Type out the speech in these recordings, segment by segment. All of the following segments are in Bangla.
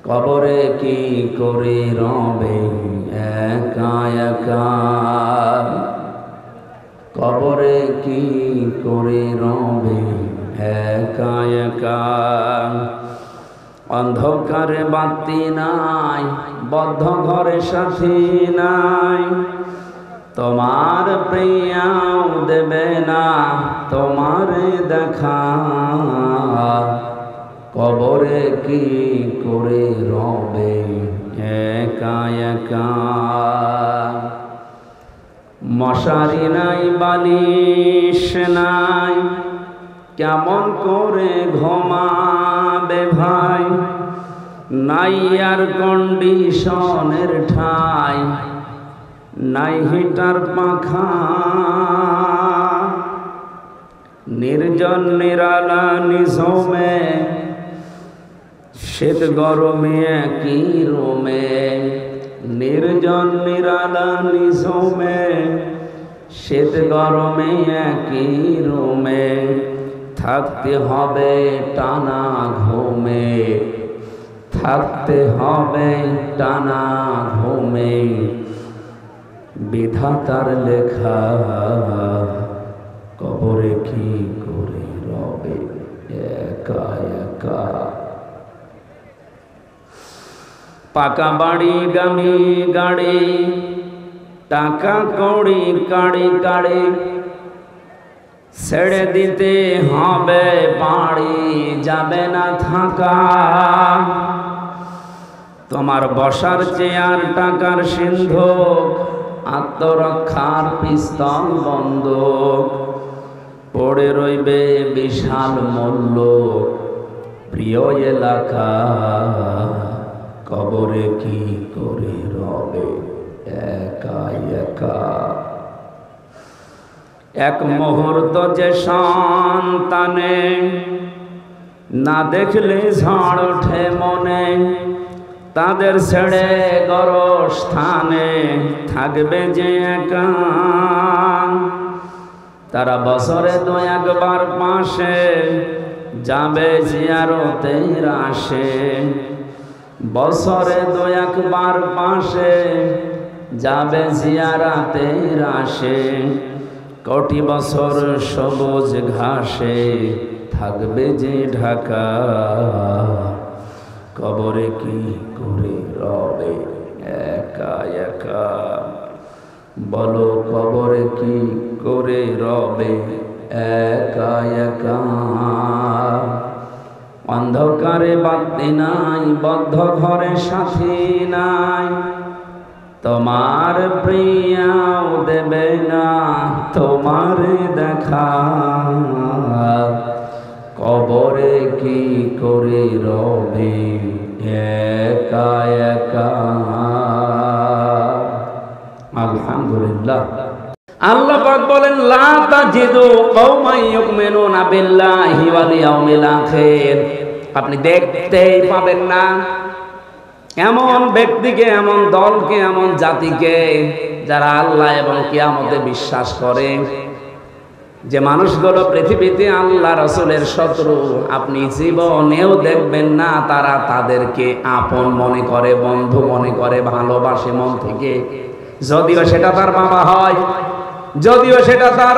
কবরে কি করে রবে একা একা, কবরে কি করে রবে একা একা। অন্ধকারে বাতি নাই, বদ্ধ ঘরে সাথী নাই, তোমার প্রিয়াও দেবে না তোমারে দেখা। কবরে কি করে রবে একা একা। মশারি নাই, বালিশ নাই, কেমন করে ঘুমাবে ভাই। নাই এয়ার কন্ডিশনের ঠাই, নাই হিটার পাখা। নির্জন নিরালা নিঝুমে, শীত গরমে একই রুমে। নির্জন নিরালা নিঝুমে, শীত গরমে একই রুমে। থাকতে হবে টানা ঘুমে, থাকতে হবে টানা ঘুমে। বিধাতার লেখা কবরে কি করে রবে একা একা। পাকা বাড়ি গামি গাড়ি, টাকা কড়ি কাড়ি কাড়ি। ছেড়ে দিতে হবে বাড়ি, যাবে না থাকা। তোমার বসার চেয়ার টাকার সিন্ধুক, আত্মরক্ষার পিস্তল বন্দুক। পড়ে রইবে বিশাল মূল্য প্রিয় এলাকা। কবরে কি করে রবে একা একা। এক মুহূর্ত যে সন্তানে, না দেখলে ঝড় ওঠে মনে। তাদের ছেড়ে গরস্থানে থাকবে যে একা। তারা বছরে তো একবার পাশে যাবে জিয়ারতের আসে। বছরে তো একবার পাশে যাবে জিয়ারতের আসে। কোটি বছর সবুজ ঘাসে থাকবে যে ঢাকা। কবরে কি করে রবে একা একা। বলো কবরে কি করে রবে একা একা। অন্ধকারে বাতি নাই, বদ্ধ ঘরে সাথী নাই, তোমার প্রিয়াও দেবে না তোমার দেখা। কবরে কি করে রবে একা একা। আলহামদুলিল্লাহ। আল্লাহ পাক বলেন, লা তাজিদু কওমান ইউমিনুনা বিল্লাহি ওয়াল ইয়াউমিল আখির। আপনি দেখতেই পাবেন না এমন ব্যক্তিকে, এমন দলকে, এমন জাতিকে যারা আল্লাহ এবং কিয়ামতে বিশ্বাস করে। যে মানুষগুলো পৃথিবীতে আল্লাহ রাসূলের শত্রু, আপনি জীবনেও দেখবেন না তারা তাদেরকে আপন মনে করে, বন্ধু মনে করে, ভালোবাসে মন থেকে। যদিও সেটা তার বাবা হয়, যদিও সেটা তার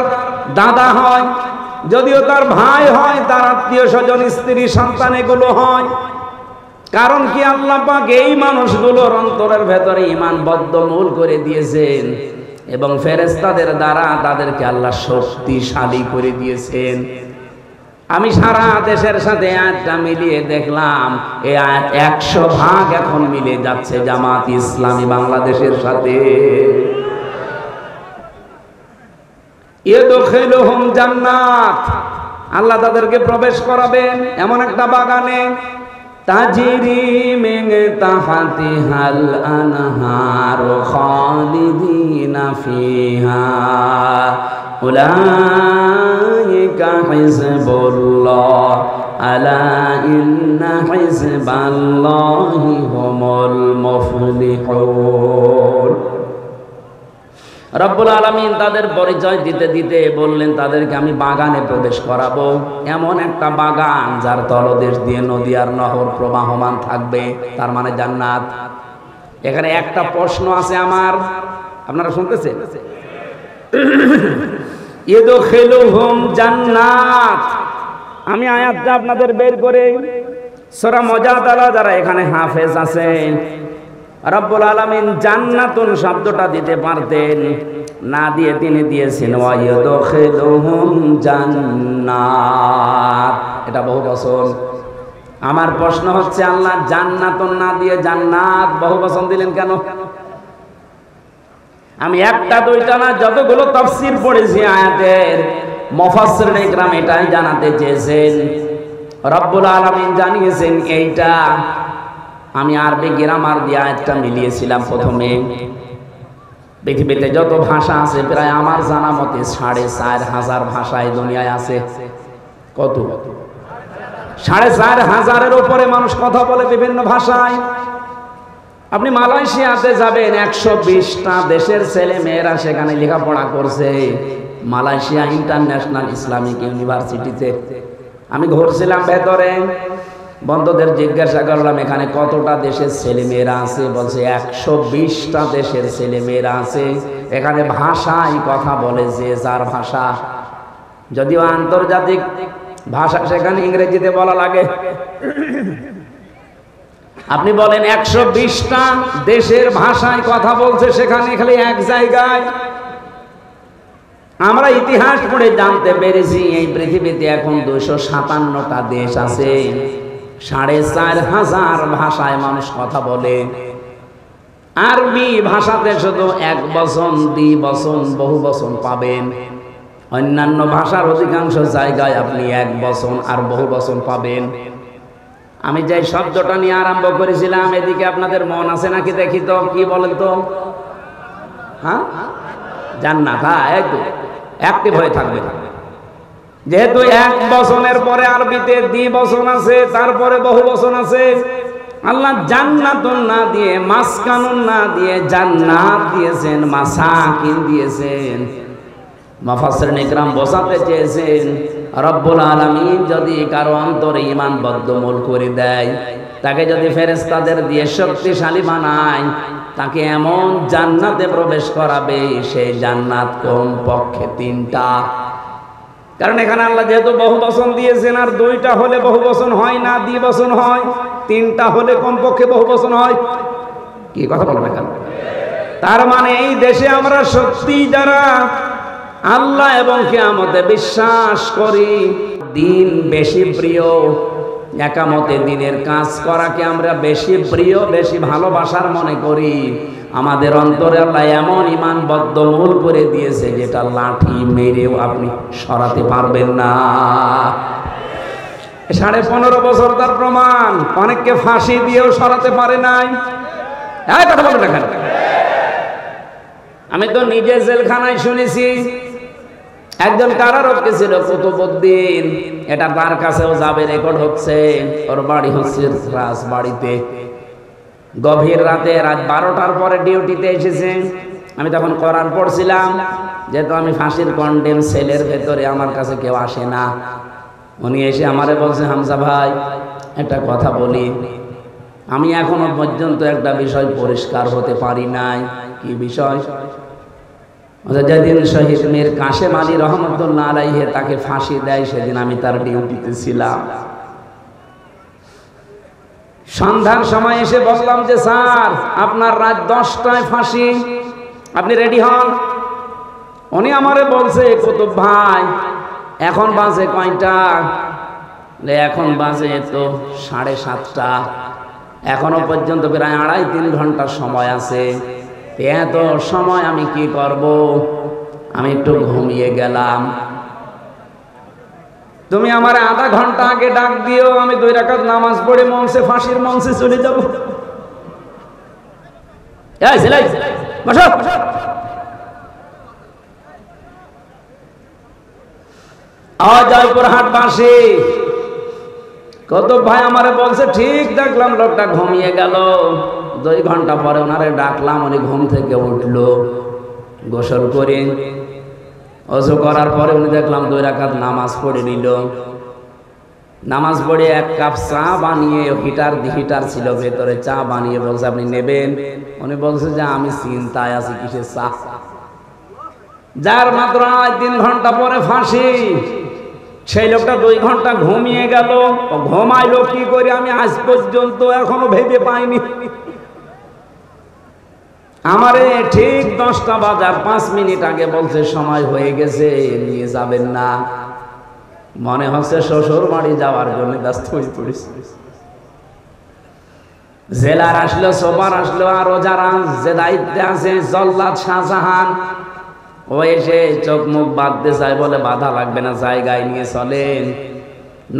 দাদা হয়, যদিও তার ভাই হয়, তার আত্মীয় স্বজন, স্ত্রী, সন্তান এগুলো হয়। কারণ কি, আল্লাহ পাক এই মানুষগুলোর অন্তরের ভেতরে ঈমান বদ্ধমূল করে দিয়েছেন এবং ফেরেশতাদের দ্বারা তাদেরকে আল্লাহ শক্তিশালী করে দিয়েছেন। আমি সারা দেশের সাথে আয়াতটা মিলিয়ে দেখলাম, এই আয়াত 100 ভাগ এখন মিলে যাচ্ছে জামাত ইসলামী বাংলাদেশের সাথে। ইয়াদখিলুহুম জান্নাত, আল্লাহ তাদেরকে প্রবেশ করাবেন এমন একটা বাগানে। তাজরি মিন তাহতিহাল আনহার খালিদিনা ফিহা উলাইকা হিজবুল্লাহ আলা ইন্না হিজবাল্লাহি হুমুল মুফলিহুন। রব্বুল আলামিন তাদের পরিচয় দিতে দিতে বললেন তাদেরকে আমি বাগানে প্রবেশ করাবো, এমন একটা বাগান যার তলদেশ দিয়ে নদী আর নহর প্রবাহমান থাকবে, তার মানে জান্নাত। এখানে একটা প্রশ্ন আছে আমার, আপনারা শুনতেছেন? ইদখিলুহুম জান্নাত, আমি আয়াতটা আপনাদের বের করে সূরা মুজাদালা যারা এখানে হাফেজ আছেন, রব্বুল আলামিন জান্নাতুন শব্দটা দিতে পারতেন, না দিয়ে তিনি দিয়েছেন ওয়া ইদখিলুহুম জান্নাত, এটা বহু বচন। আমার প্রশ্ন হচ্ছে আল্লাহ জান্নাতুন না দিয়ে জান্নাত বহু বচন দিলেন কেন? আমি একটা দুইটা না, যতগুলো তাফসীর পড়েছি আয়াতের, মুফাসসিরিন ইকরাম এটাই জানাতে চেয়েছেন। রব্বুল আলামিন জানিয়েছেন এইটা। আমি আরবি গ্রামার দিয়ে আয়াতটা মিলিয়েছিলাম প্রথমে। পৃথিবীতে যত ভাষা আছে প্রায় আমার জানা মতে ৪৫০০০ ভাষা এই দুনিয়ায় আছে। কত? ৪৫০০০-এর উপরে মানুষ কথা বলে বিভিন্ন ভাষায়। আপনি মালয়েশিয়াতে যাবেন, ১২০টা দেশের ছেলে মেয়েরা সেখানে লেখাপড়া করছে, মালয়েশিয়া ইন্টারন্যাশনাল ইসলামিক ইউনিভার্সিটিতে। আমি ঘুরছিলাম ভেতরে, বন্ধুদের জিজ্ঞাসা করলাম এখানে কতটা দেশের ছেলে মেয়েরা আছে, বলছে ১২০টা দেশের ছেলে মেয়েরা আছে। এখানে ভাষায় কথা বলে যে যার ভাষা, যদিও আন্তর্জাতিক ভাষা সেখানে ইংরেজিতে বলা লাগে। আপনি বলেন ১২০টা দেশের ভাষায় কথা বলছে সেখানে, খালি এক জায়গায়। আমরা ইতিহাস পড়ে জানতে পেরেছি এই পৃথিবীতে এখন ২৫৭টা দেশ আছে, ৪৫০০০ ভাষায় মানুষ কথা বলে। আরবি ভাষাতে শুধু এক বচন, দ্বিবচন, বহু বচন পাবেন। অন্যান্য ভাষার অধিকাংশ জায়গায় আপনি এক বচন আর বহু বচন পাবেন। আমি যে শব্দটা নিয়ে আরম্ভ করেছিলাম, এদিকে আপনাদের মন আছে নাকি দেখি তো, কি বলেন তো? হ্যাঁ, জান্নাত। হ্যাঁ, একটু অ্যাক্টিভ হয়ে থাকবে। যেহেতু এক বচনের পরে আরবিতে দ্বিবচন আছে, তারপরে বহু বচন আছে। আল্লাহ জান্নাতুন না দিয়ে, মাসকানুন না দিয়ে জান্নাত দিয়েছেন, মাসাকিন দিয়েছেন। মুফাসসিরিন ইকরাম বোঝাতে চেয়েছেন রব্বুল আলামিন যদি কারো অন্তরে ঈমান বদ্ধমূল করে দেয়, তাকে যদি ফেরেশতাদের দিয়ে শক্তিশালী বানায়, তাকে এমন জান্নাতে প্রবেশ করাবে, সেই জান্নাত কমপক্ষে ৩টা। কারণ এখানে আল্লাহ যেহেতু বহু বচন দিয়েছেন, আর 2টা হলে বহু বচন হয় না, দ্বিবচন হয়। 3টা হলে কমপক্ষে বহু বচন হয়। কি কথা বলবেন এখানে? তার মানে এই দেশে আমরা সত্যি যারা আল্লাহ এবং কিয়ামতে বিশ্বাস করি, দিন বেশি প্রিয়, একামতে দিনের কাজ করাকে আমরা বেশি প্রিয়, বেশি ভালোবাসার মনে করি, আমাদের অন্তরে আল্লাহ এমন ঈমান বদ্ধমূল করে দিয়েছে যেটা লাঠি মেরেও আপনি সরাতে পারবেন না। 15.5 বছর তার প্রমাণ। অনেককে ফাঁসি দিয়েও সরাতে পারে নাই। কথা বলতে দেখেন, আমি তো নিজে জেলখানায় শুনেছি। একজন কারারক্ষী ছিল কুতুবউদ্দিন, এটা তার কাছেও যাবে, রেকর্ড হচ্ছে। ওর বাড়ি হচ্ছে রাজবাড়িতে। গভীর রাতে, রাত 12টার পরে ডিউটিতে এসেছে। আমি তখন কোরআন পড়ছিলাম, যেহেতু আমি ফাঁসির কন্ডেম সেলের ভেতরে, আমার কাছে কেউ আসে না। উনি এসে আমারে বলছে, হামজা ভাই একটা কথা বলি, আমি এখনো পর্যন্ত একটা বিষয় পরিষ্কার হতে পারি নাই। কি বিষয়? যেদিন শহীদ মীর কাশেম আলী রহমতুল্লাহ আলাইহি তাকে ফাঁসি দেয়, সেদিন আমি তার ডিউটিতে ছিলাম। সন্ধ্যার সময় এসে বললাম যে স্যার, আপনার রাত 10টায় ফাঁসি, আপনি রেডি হন। উনি আমারে বলছে, কুতুব ভাই এখন বাজে কয়টা? এখন বাজে তো 7:30টা, এখনো পর্যন্ত প্রায় 2.5-3 ঘন্টা সময় আছে। এত সময় আমি কি করব? আমি একটু ঘুমিয়ে গেলাম। তুমি আমার আধা ঘন্টা আগে ডাক দিও, আমি 2 রাকাত নামাজ পড়ে মঞ্চে, ফাঁসির মঞ্চে চলে যাব। জয়পুরহাট বাসী কুতুব ভাই আমারে বলছে, ঠিক দেখলাম লোকটা ঘুমিয়ে গেল। 2 ঘন্টা পরে ওনারে ডাকলাম, উনি ঘুম থেকে উঠলো। গোসল করে ওযু করার পরে উনি দেখলাম 2 রাকাত নামাজ পড়ে নিল। নামাজ পড়ে 1 কাপ চা বানিয়ে, হিটার ছিল ভেতরে, চা বানিয়ে বলছে আপনি নেবেন? উনি বলছে যে আমি চিন্তায় আছি, কিসের চা? যার মাত্র 3 ঘন্টা পরে ফাঁসি, সেই লোকটা 2 ঘন্টা ঘুমিয়ে গেল। ঘুমাইলো কি করে আমি আজ পর্যন্ত এখনো ভেবে পাইনি। আমারে ঠিক 10টা বাজার 5 মিনিট আগে বলছে সময় হয়ে গেছে, নিয়ে যাবেন না। মনে হচ্ছে শ্বশুর বাড়ি যাওয়ার জন্য ব্যস্ত হয়ে পড়েছে। জেলার আসলো, সোবার আসলো, আরো যারা যে দায়িত্বে আছে, জল্লাদ শাহজাহান, ও এসে চোখ মুখ বাঁধতে চায়, বলে বাধা লাগবে না, জায়গায় নিয়ে চলেন।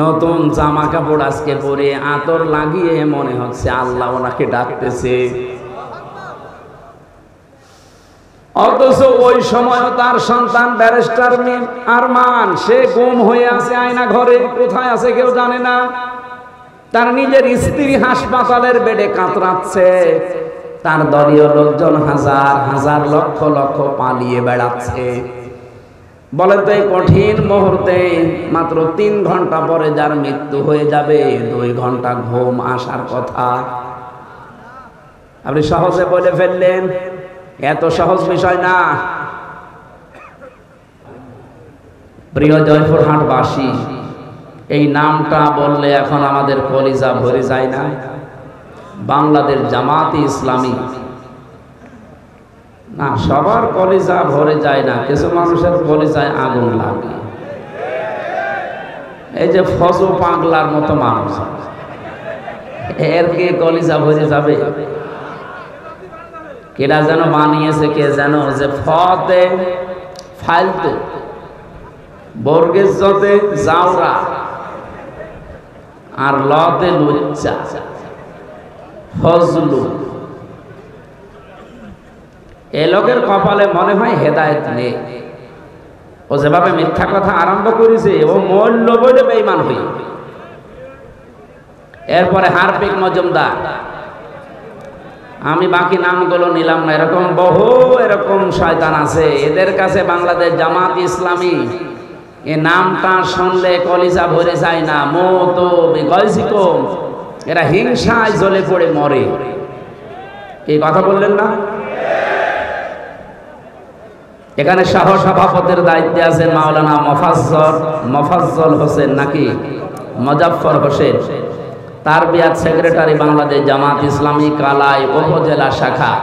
নতুন জামা কাপড় আজকে পরে আতর লাগিয়ে মনে হচ্ছে আল্লাহ ওনাকে ডাকতেছে। অথচ ওই সময় তার সন্তান ব্যারিস্টার আরমান, সে গুম হয়ে আছে আয়না ঘরে, কোথায় আছে কেউ জানে না। তার নিজের স্ত্রী হাসপাতালের বেডে কাতরাচ্ছে, তার দলীয় লোকজন হাজার হাজার লক্ষ লক্ষ পালিয়ে বেড়াচ্ছে। বলে তো এই কঠিন মুহূর্তে মাত্র 3 ঘন্টা পরে যার মৃত্যু হয়ে যাবে, 2 ঘন্টা ঘুম আসার কথা আপনি সহজে বলে ফেললেন। এত সহজ বিষয় না। প্রিয় জয়পুরহাটবাসী, এই নামটা বললে এখন আমাদের কলিজা ভরে যায় না? বাংলাদেশ জামাতে ইসলামী। না, সবার কলিজা ভরে যায় না, কিছু মানুষের কলিজায় আগুন লাগে। এই যে ফজু পাগলার মতো মানুষ, এর কি কলিজা ভরে যাবে? কেডা যেন বানিয়েছে, কে যেন, যে ফতে ফালতু, বর্গের জতে জাউরা, আর লতে লুচ্চা, ফজলু। এ লোকের কপালে মনে হয় হেদায়েত নেই। ও যেভাবে মিথ্যা কথা আরম্ভ করেছে, ও মূল্য বলে বেঈমান হই। এরপরে হারপিক মজুমদার, আমি বাকি নামগুলো নিলাম না, এরকম বহু এরকম শয়তান আছে। এদের কাছে বাংলাদেশ জামাত ইসলামী এ নামটা শুনলে কলিজা ভরে যায় না। মতো গয়সিকম, এরা হিংসায় জ্বলে পড়ে মরে। এই কথা বললেন না? এখানে সহ সভাপতির দায়িত্বে আছেন মাওলানা মোফাজ্জল হোসেন, নাকি মুজাফফর হোসেন, তারবিয়াত সেক্রেটারি বাংলাদেশ জামাত ইসলামী কালাই উপজেলা শাখা।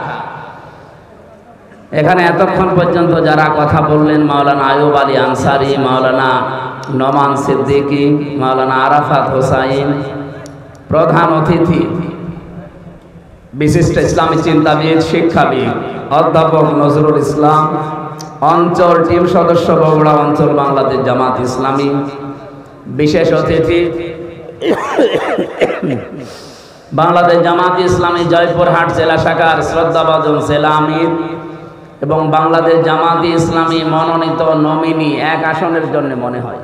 এখানে এতক্ষণ পর্যন্ত যারা কথা বললেন, মাওলানা আয়ুব আলী আনসারি, মাওলানা নোমান সিদ্দিকী, মাওলানা আরাফাত হোসাইন, প্রধান অতিথি বিশিষ্ট ইসলামী চিন্তাবিদ, শিক্ষাবিদ অধ্যাপক নজরুল ইসলাম, অঞ্চল টিম সদস্য বগুড়া অঞ্চল বাংলাদেশ জামাত ইসলামী, বিশেষ অতিথি বাংলাদেশ জামাত ইসলামী জয়পুরহাট জেলা শাখার শ্রদ্ধাভাজন জেলা আমির এবং বাংলাদেশ জামাত ইসলামী মনোনীত নমিনি 1 আসনের জন্য, মনে হয়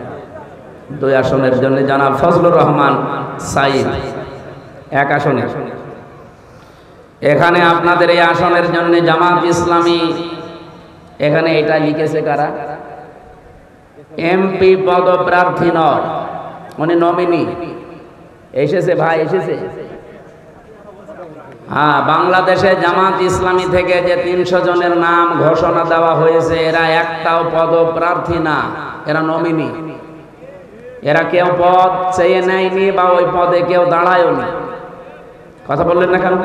2 আসনের জন্য, জনাব ফজলুর রহমান সাইদ 1 আসনে। এখানে আপনাদের এই আসনের জন্য জামাত ইসলামী, এখানে এটা লিখেছে কারা? এমপি পদপ্রার্থী নয়, উনি নমিনি। এসেছে ভাই, এসেছে। হ্যাঁ, বাংলাদেশে জামাত ইসলামী থেকে যে 300 জনের নাম ঘোষণা দেওয়া হয়েছে, এরা একটাও পদপ্রার্থী না, এরা নমিনি। এরা কেউ পদ চেয়ে নেয়নি বা ওই পদে কেউ দাঁড়ায়ও নি। কথা বললেন না কেন?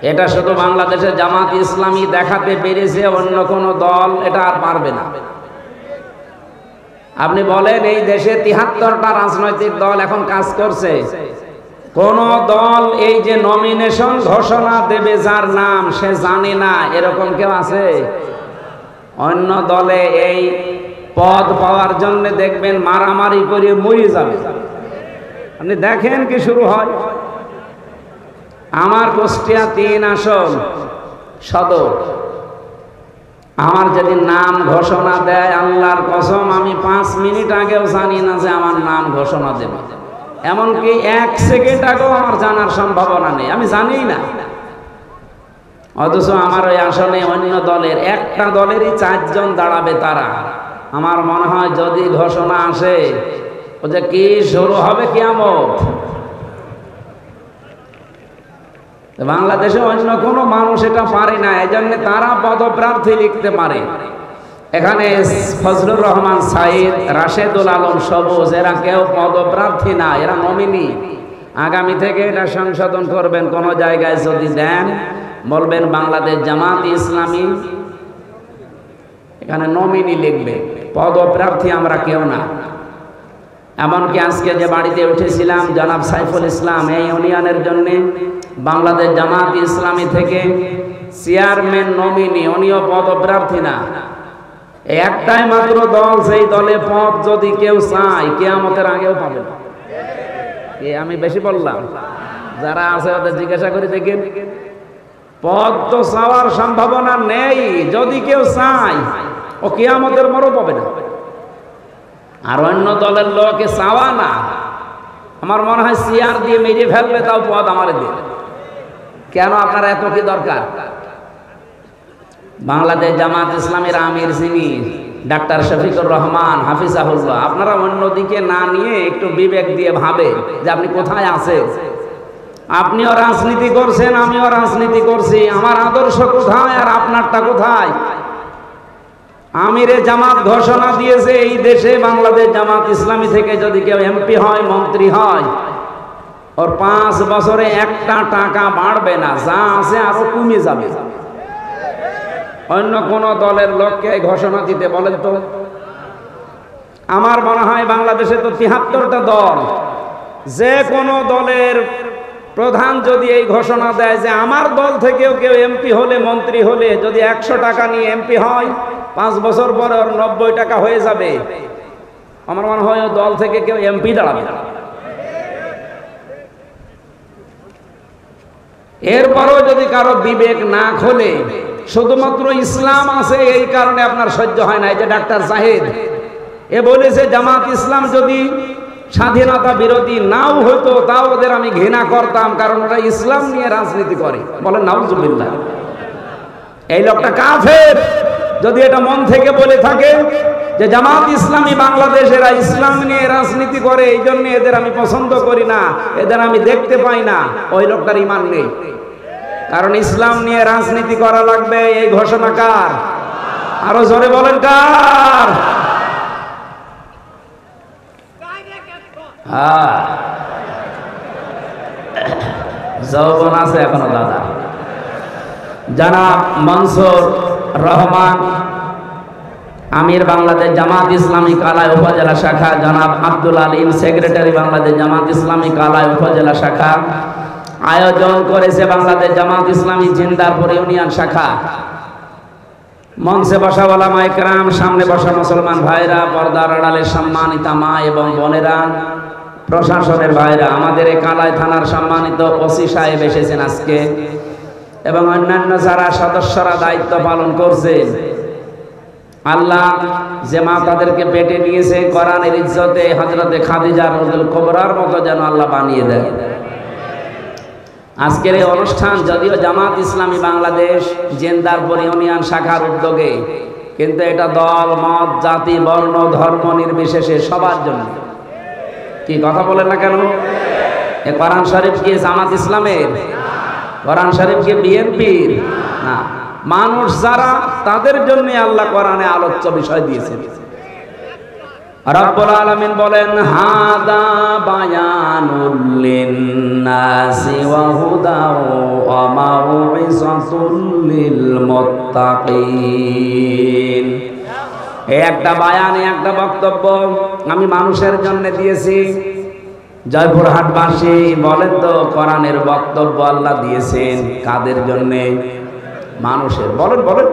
এটা শুধু বাংলাদেশের জামাত ইসলামী দেখাতে পেরেছে, অন্য কোনো দল এটা আর পারবে না। আপনি বলেন, এই দেশে 73টা রাজনৈতিক দল এখন কাজ করছে, কোন দল এই যে নমিনেশন ঘোষণা দেবে যার নাম সে জানে না, এরকম কেউ আছে? অন্য দলে এই পদ পাওয়ার জন্য দেখবেন মারামারি করে মরে যাবে। আপনি দেখেন কি শুরু হয়। আমার কুষ্টিয়া 3 আসন সদর, আমার যেদিন নাম ঘোষণা দেয়, আল্লাহর কসম আমি 5 মিনিট আগেও জানি না যে আমার নাম ঘোষণা দেবে। এমনকি 1 সেকেন্ড আগেও আমার জানার সম্ভাবনা নেই, আমি জানিই না। অথচ আমার ওই আসনে অন্য দলের একটা দলেরই 4 জন দাঁড়াবে। তারা আমার মনে হয় যদি ঘোষণা আসে ও যে কি শুরু হবে কিয়ামত। বাংলাদেশে অন্য কোনো মানুষ এটা পারে না, এজন্য তারা পদপ্রার্থী লিখতে পারে। এখানে ফজলুর রহমান সাইদ, রাশেদুল আলম সবুজ, এরা কেউ পদপ্রার্থী না, এরা নমিনি। আগামী থেকে এটা সংশোধন করবেন। কোন জায়গায় যদি দেন বলবেন বাংলাদেশ জামাত ইসলামী, এখানে নমিনি লিখবে, পদপ্রার্থী আমরা কেউ না। এমনকি আজকে যে বাড়িতে উঠেছিলাম জনাব সাইফুল ইসলাম, এই ইউনিয়নের জন্য বাংলাদেশ জামাত ইসলামী থেকে চেয়ারম্যান নমিনি, উনিও পদপ্রার্থী না। একটাই মাত্র দল, সেই দলে পদ যদি কেউ চায় কিয়ামতের আগেও পাবে না। আমি বেশি বললাম? যারা আছে ওদের জিজ্ঞাসা করে দেখেন, পদ তো চাওয়ার সম্ভাবনা নেই। যদি কেউ চায় ও কিয়ামতের পরও পাবে না। আর অন্য দলের লোকে চাওয়া না, আমার মনে হয় চেয়ার দিয়ে মেরে ফেলবে, তাও পদ আমার দিয়ে। কেন আপনার এত কি দরকার? বাংলাদেশ জামাত ইসলামের আমির যিনি ডাক্তার শফিকুর রহমান হাফিজাহুল্লাহ, আপনারা অন্যদিকে না নিয়ে একটু বিবেক দিয়ে ভাবে যে আপনি কোথায় আছেন। আপনিও রাজনীতি করছেন, আমিও রাজনীতি করছি, আমার আদর্শ কোথায় আর আপনারটা কোথায়? আমিরে জামাত ঘোষণা দিয়েছে এই দেশে বাংলাদেশ জামাত ইসলামী থেকে যদি কেউ এমপি হয়, মন্ত্রী হয়, ওর 5 বছরে একটা টাকা বাড়বে না, যা আছে আরো কমে যাবে। অন্য কোন দলের লোককে ঘোষণা দিতে বলেন তো? আমার মনে হয় বাংলাদেশে তো 73টা দল, যে কোনো দলের প্রধান যদি এই ঘোষণা দেয় যে আমার দল থেকেও কেউ এমপি হলে, মন্ত্রী হলে যদি 100 টাকা নিয়ে এমপি হয়, 5 বছর পরে ওর 90 টাকা হয়ে যাবে, আমার মনে হয় ওই দল থেকে কেউ এমপি দাঁড়াবে। এরপরও যদি কারো বিবেক না খোলে, শুধুমাত্র ইসলাম আছে এই কারণে আপনার সহ্য হয় না। এই যে ডাক্তার জাহেদ, এ বলেছে জামাত ইসলাম যদি স্বাধীনতা বিরোধী নাও হইতো তাও ওদের আমি ঘৃণা করতাম, কারণ ওরা ইসলাম নিয়ে রাজনীতি করে। বলেন নাউজুবিল্লাহ। এই লোকটা কাফের যদি এটা মন থেকে বলে থাকে যে জামাত ইসলামী বাংলাদেশেরা ইসলাম নিয়ে রাজনীতি করে, এই জন্য এদের আমি পছন্দ করি না, এদের আমি দেখতে পাই না, ওই লোকটার ঈমান নেই। কারণ ইসলাম নিয়ে রাজনীতি করা লাগবে, এই ঘোষণা কার? আরো জোরে বলেন কার? হ্যাঁ, যৌবন আছে এখনো দাদা। জনাব মনসুর রহমান আমির বাংলাদেশ জামাত ইসলামী কালাই উপজেলা শাখা, জনাব আব্দুল আলিম সেক্রেটারি বাংলাদেশ জামাত ইসলামী কালাই উপজেলা শাখা, আয়োজন করেছে বাংলাদেশ জামাত ইসলামী জিন্দারপুর ইউনিয়ন শাখা। মঞ্চে বসা ওলামা ইকরাম, সামনে বসা মুসলমান ভাইরা, পর্দার আড়ালের সম্মানিতা মা এবং বোনেরা, প্রশাসনের ভাইরা, আমাদের এই কালাই থানার সম্মানিত ওসি সাহেব এসেছেন আজকে, এবং অন্যান্য যারা সদস্যরা দায়িত্ব পালন করছেন। আল্লাহ যে মা তাদেরকে পেটে নিয়েছে কোরআনের ইজ্জতে হযরতে খাদিজা রাদিয়াল্লাহু কুবরার মতো যেন আল্লাহ বানিয়ে দেয়। আজকের এই অনুষ্ঠান যদিও জামাত ইসলামী বাংলাদেশ জিন্দারপুর ইউনিয়ন শাখার উদ্যোগে, কিন্তু এটা দল মত জাতি বর্ণ ধর্ম নির্বিশেষে সবার জন্য। কি কথা বলেন না কেন? এ কোরআন শরীফ কি জামাত ইসলামের? কোরআন শরীফ কি বিএনপির? না, মানুষ যারা তাদের জন্য আল্লাহ কোরআনে আলোচ্য বিষয় দিয়েছেন। রব্বুল আলামিন বলেন হাদা বায়ানুল লিন্নাসি ওয়া হুদা ওয়া মাউইযাতুল লিল মুত্তাকিন। একটা বায়ান, একটা বক্তব্য আমি মানুষের জন্য দিয়েছি। জয়পুরহাটবাসী বলেন তো কোরআনের বক্তব্য আল্লাহ দিয়েছেন কাদের জন্য? মানুষের। বলেন বলেন।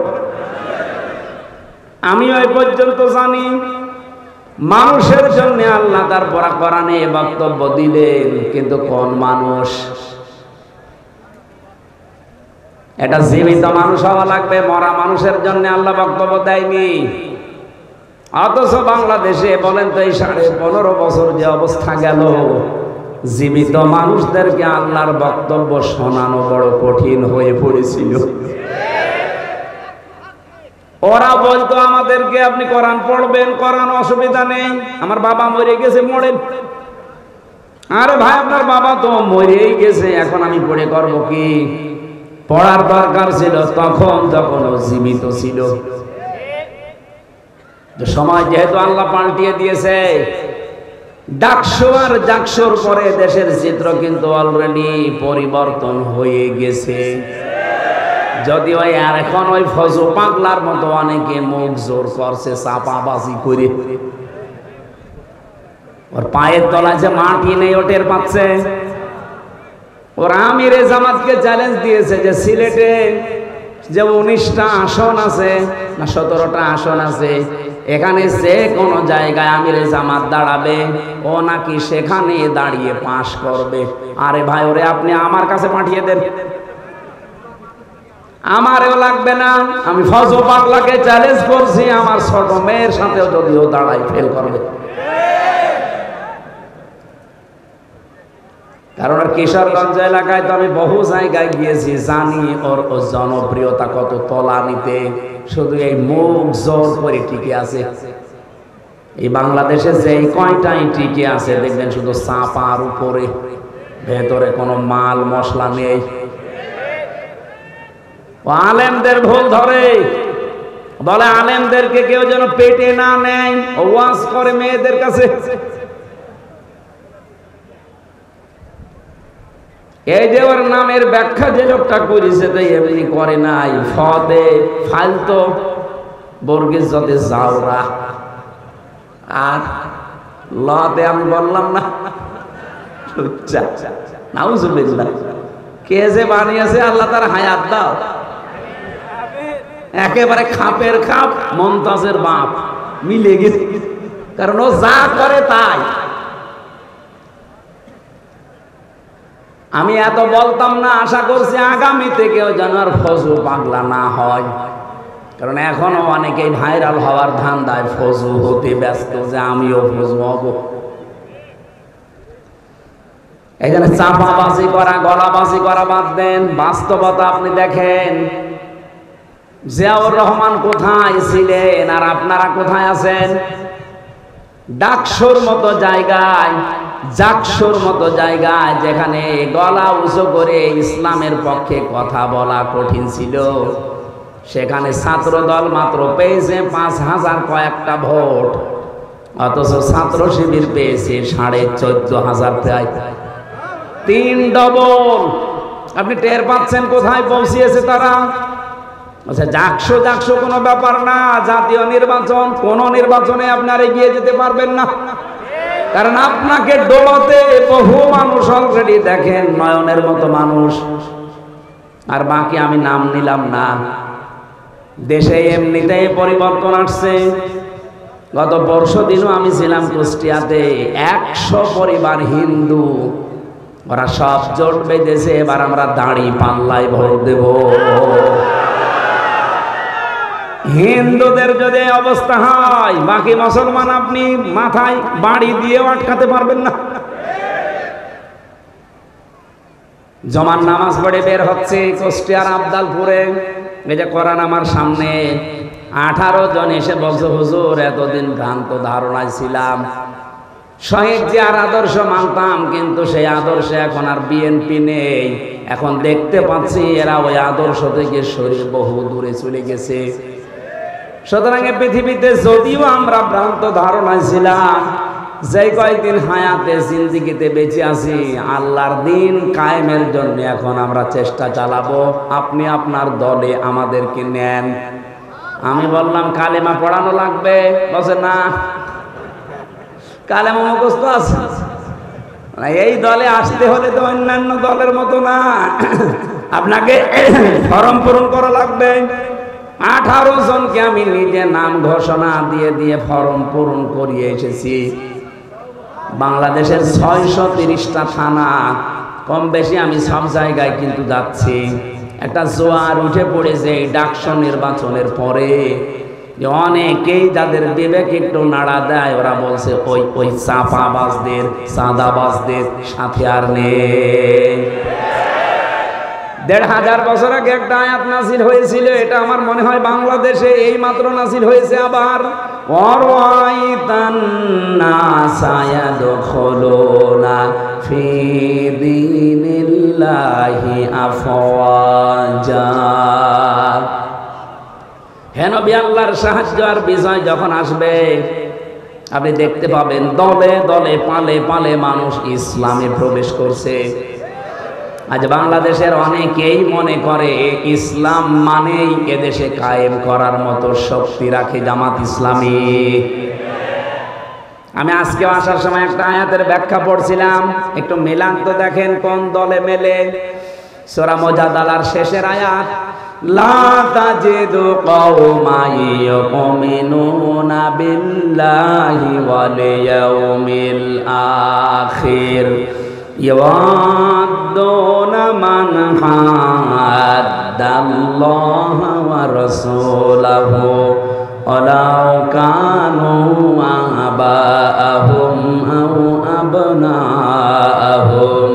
আমি ওই পর্যন্ত জানি মানুষের জন্য আল্লাহ তার কোরআনে বক্তব্য দিলেন, কিন্তু কোন মানুষ? এটা জীবিত মানুষ হওয়া লাগবে, মরা মানুষের জন্য আল্লাহ বক্তব্য দেয়নি। অথচ বাংলাদেশে বলেন তো এই 15.5 বছর যে অবস্থা গেল, জীবিত মানুষদেরকে আল্লাহর বক্তব্য শোনানো বড় কঠিন হয়ে পড়েছিল। ওরা বলতো আমাদেরকে, আপনি কোরআন পড়বেন, কোরআন অসুবিধা নেই, আমার বাবা মরে গেছে, মরেন। আরে ভাই, আপনার বাবা তো মরেই গেছে, এখন আমি পড়ে করব কি? পড়ার দরকার ছিল তখন, যখন ও জীবিত ছিল। সময় যেহেতু আল্লাহ পাল্টিয়ে দিয়েছে, ডাকসু আর জাকসুর পরে দেশের চিত্র কিন্তু অলরেডি পরিবর্তন হয়ে গেছে। যদিও আর এখন ওই ফজু পাগলার মতো অনেকে মুখ জোর করছে চাপাবাজি করে, ওর পায়ের তলায় যে মাটি নেই ওটের পাচ্ছে। ওর আমিরে জামাতকে চ্যালেঞ্জ দিয়েছে যে সিলেটে যে 19টা আসন আছে না 17টা আসন আছে, এখানে যে কোনো জায়গায় আমিরে জামাত দাঁড়াবে, ও নাকি সেখানে দাঁড়িয়ে পাশ করবে। আরে ভাই, ওরে আপনি আমার কাছে পাঠিয়ে দেন, আমারও লাগবে না। আমি ফজল পাগলাকে চ্যালেঞ্জ করছি, আমার ছোট মেয়ের সাথেও যদিও দাঁড়াই ফেল করবে। কারণ আর কিশোরগঞ্জ এলাকায় তো আমি বহু জায়গায় গিয়েছি, জানি ওর জনপ্রিয়তা কত তলানিতে। শুধু এই মুখ জোর করে টিকে আছে। এই বাংলাদেশে যে কয়টাই টিকে আছে দেখবেন শুধু চাপার উপরে, ভেতরে কোনো মাল মশলা নেই। আলেমদের ভুল ধরে, বলে আলেমদেরকে কেউ যেন পেটে না নেয়, ওয়াজ করে মেয়েদের কাছে। এই যে ওর নামের ব্যাখ্যা যে লোকটা করেছে, তাই এমনি করে নাই। ফদে ফালতো বর্গের যতে জাওরা, আর লতে আমি বললাম না নাউজুবিল্লাহ। কে যে বানিয়েছে আল্লাহ তার হায়াত দাও। একেবারে খাপের খাপ মমতাজের বাপ মিলে গেছে, কারণ ও যা করে তাই। আমি এত বলতাম না, আশা করছি আগামীতে কেউ যেন আর ফজু পাগলা না হয়। কারণ এখনো অনেকেই ভাইরাল হওয়ার ধান্দায় ফজু হতে ব্যস্ত, যে আমিও ফজু হব। এখানে চাপাবাজি করা, গলাবাজি করা বাদ দেন। বাস্তবতা আপনি দেখেন, জিয়াউর রহমান কোথায় ছিলেন আর আপনারা কোথায় আছেন? ডাকসুর মতো জায়গায়, জাকসুর মতো জায়গায়, যেখানে গলা উঁচু করে ইসলামের পক্ষে কথা বলা কঠিন ছিল, সেখানে ছাত্র দল মাত্র পেয়েছে 5,000 কয়েকটা ভোট, অথচ ছাত্র শিবির পেয়েছে 14,500, প্রায় 3 ডবল। আপনি টের পাচ্ছেন কোথায় পৌঁছিয়েছে তারা? আচ্ছা, জাকসু কোনো ব্যাপার না। জাতীয় নির্বাচন, কোন নির্বাচনে আপনারা এগিয়ে যেতে পারবেন না, কারণ আপনাকে ডোবাতে বহু মানুষ অলরেডি দেখেন, নয়নের মতো মানুষ। আর বাকি আমি নাম নিলাম না। দেশে এমনিতেই পরিবর্তন আসছে। গত পরশু দিনও আমি ছিলাম কুষ্টিয়াতে, 100 পরিবার হিন্দু, ওরা সব জোট বেঁধেছে, এবার আমরা দাঁড়ি পাল্লায় ভোট দেব। হিন্দুদের যদি অবস্থা হয়, বাকি মুসলমান আপনি মাথায় বাড়ি দিয়ে আটকাতে পারবেন না। জমান নামাজ পড়ে বের হচ্ছে কুষ্টিয়ার আবদালপুরে, এই যে কোরআন আমার সামনে, 18 জন এসে বলছে, হুজুর এতদিন ভ্রান্ত ধারণায় ছিলাম, শহীদ জিয়ার আদর্শ মানতাম, কিন্তু সেই আদর্শে এখন আর বিএনপি নেই। এখন দেখতে পাচ্ছি এরা ওই আদর্শ থেকে সরে বহু দূরে চলে গেছে। সুতরাং পৃথিবীতে যদিও আমরা ভ্রান্ত ধারণায় ছিলাম, যে কয়েকদিন হায়াতে জিন্দিগিতে বেঁচে আছি, আল্লাহর দিন কায়েমের জন্য এখন আমরা চেষ্টা চালাবো। আপনি আপনার দলে আমাদেরকে নেন। আমি বললাম কালেমা পড়ানো লাগবে, বলছে না, কালেমা মুখস্থ আছে। এই দলে আসতে হলে তো অন্যান্য দলের মতো না, আপনাকে ফরম পূরণ করা লাগবে। 18 জনকে আমি নিজে নাম ঘোষণা দিয়ে দিয়ে ফরম পূরণ করিয়ে এসেছি। বাংলাদেশের 630টা থানা, কম বেশি আমি সব জায়গায় কিন্তু যাচ্ছি। একটা জোয়ার উঠে পড়েছে ডাকসু নির্বাচনের পরে। যে অনেকেই যাদের বিবেক একটু নাড়া দেয় ওরা বলছে ওই ওই চাপাবাজদের চাঁদাবাজদের সাথে আর নেই। ১৫০০ বছর আগে একটা আয়াত নাযিল হয়েছিল, এটা আমার মনে হয় বাংলাদেশে এই মাত্র নাযিল হয়েছে আবার। ওয়ারাইতান নাসা ইয়াদখুলুনা ফি দীনিল্লাহি আফওয়াজা। হে নবী, আল্লাহর সাহায্য আর বিজয় যখন আসবে আপনি দেখতে পাবেন দলে দলে পালে পালে মানুষ ইসলামে প্রবেশ করছে। আজ বাংলাদেশের অনেকেই মনে করে ইসলাম মানেই এদেশে কায়েম করার মতো শক্তি রাখে জামাত ইসলামী। আমি আজকে আসার সময় একটা আয়াতের ব্যাখ্যা পড়ছিলাম, একটু মিলান তো দেখেন কোন দলে মেলে। সূরা মুজাদালার শেষের আয়াত, লা তাজিদু কওমান ইউমিনুনা বিল্লাহি ওয়াল ইয়াউমিল আখির ইয়াওয়াদ্দুনা মান হাদ্দাল্লাহা ওয়া রাসূলাহু ওয়ালাউ কানু আবাআহুম আও আবনাআহুম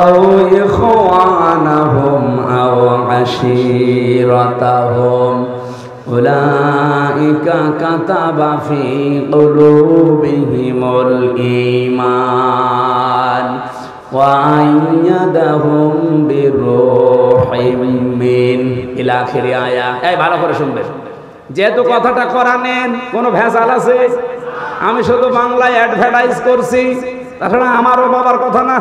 আও ইখওয়ানাহুম আও আশীরাতাহুম উলাইকা কাতাবা ফি কুলুবিহিমুল ঈমান ওয়া আইয়াদাহুম বিরূহিম মিন ইলা আখির আয়া। এই ভালো করে শুনবেন, যেহেতু কথাটা কোরআনের কোনো ভেজাল আছে, আমি শুধু বাংলায় অ্যাডভার্টাইজ করছি, তাছাড়া আমারও বাবার কথা না।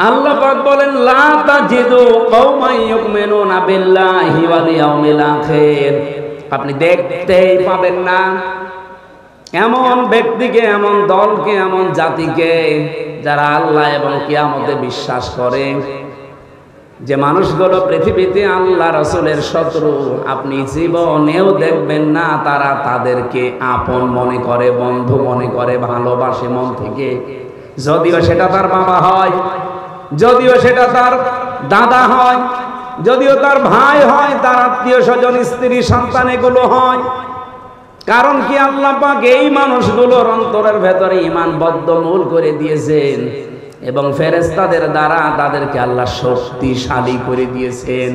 আল্লাহ পাক বলেন, লা তাজিদু কওমান ইউমিনুনা বিল্লাহি ওয়াল ইয়াউমিল আখির। আপনি দেখতেই পাবেন না এমন ব্যক্তিকে, এমন দলকে, এমন জাতিকে যারা আল্লাহ এবং কিয়ামতে বিশ্বাস করে, যে মানুষগুলো পৃথিবীতে আল্লাহ রাসূলের শত্রু। আপনি জীবনেও দেখবেন না তারা তাদেরকে আপন মনে করে, বন্ধু মনে করে, ভালোবাসে মন থেকে। যদিও সেটা তার বাবা হয়, যদিও সেটা তার দাদা হয়, যদিও তার ভাই হয়, তার আত্মীয় স্বজন, স্ত্রী, সন্তান এগুলো হয়। কারণ কি, আল্লাহ পাক এই মানুষগুলোর অন্তরের ভেতরে ঈমান বদ্ধমূল করে দিয়েছেন এবং ফেরেশতাদের দ্বারা তাদেরকে আল্লাহ শক্তিশালী করে দিয়েছেন।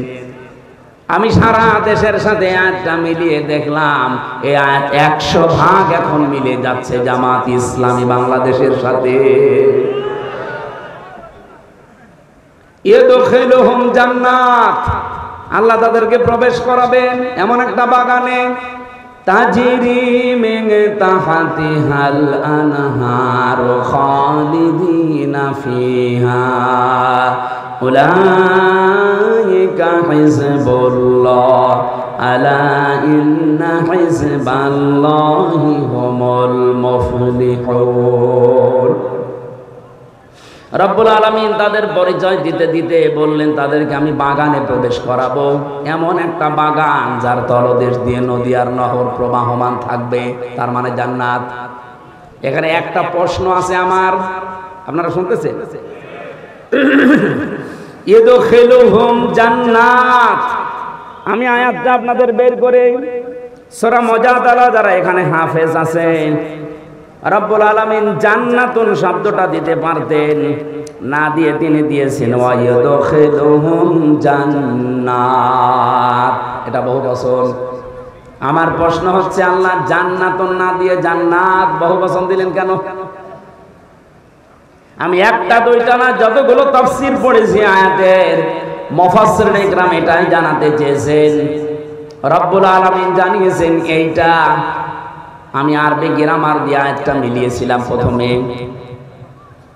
আমি সারা দেশের সাথে আয়াতটা মিলিয়ে দেখলাম, এই আয়াত 100 ভাগ এখন মিলে যাচ্ছে জামাত ইসলামী বাংলাদেশের সাথে। ইয়াদখুলুহুম জান্নাত, আল্লাহ তাদেরকে প্রবেশ করাবেন এমন একটা বাগানে, তাজরি মিন তাহতিহাল আনহার খালিদিনা ফিহা উলাইকা হিজবুল্লাহ আলা ইন্না হিজবাল্লাহি হুমুল মুফলিহুন। রব্বুল আলামিন তাদের পরিচয় দিতে দিতে বললেন, তাদেরকে আমি বাগানে প্রবেশ করাবো, এমন একটা বাগান যার তলদেশ দিয়ে নদী আর নহর প্রবাহমান থাকবে, তার মানে জান্নাত। এখানে একটা প্রশ্ন আছে আমার, আপনারা শুনতেছেন? ইয়াদখুলুহুম জান্নাত, আমি আয়াতটা আপনাদের বের করে সূরা মুজাদালা, যারা এখানে হাফেজ আছেন, রব্বুল আলামিন জান্নাতুন শব্দটা দিতে পারতেন, না দিয়ে তিনি দিয়েছেন ওয়া ইয়াদখুলুহুম জান্নাত, এটা বহু বচন। আমার প্রশ্ন হচ্ছে, আল্লাহ জান্নাতুন না দিয়ে জান্নাত বহু বচন দিলেন কেন? আমি একটা দুইটা না, যতগুলো তাফসীর পড়েছি আয়াতের, মুফাসসিরিনে ইকরাম এটাই জানাতে চেয়েছেন। রব্বুল আলামিন জানিয়েছেন এইটা। আমি আরবি গ্রামার দিয়ে আয়াতটা মিলিয়েছিলাম প্রথমে।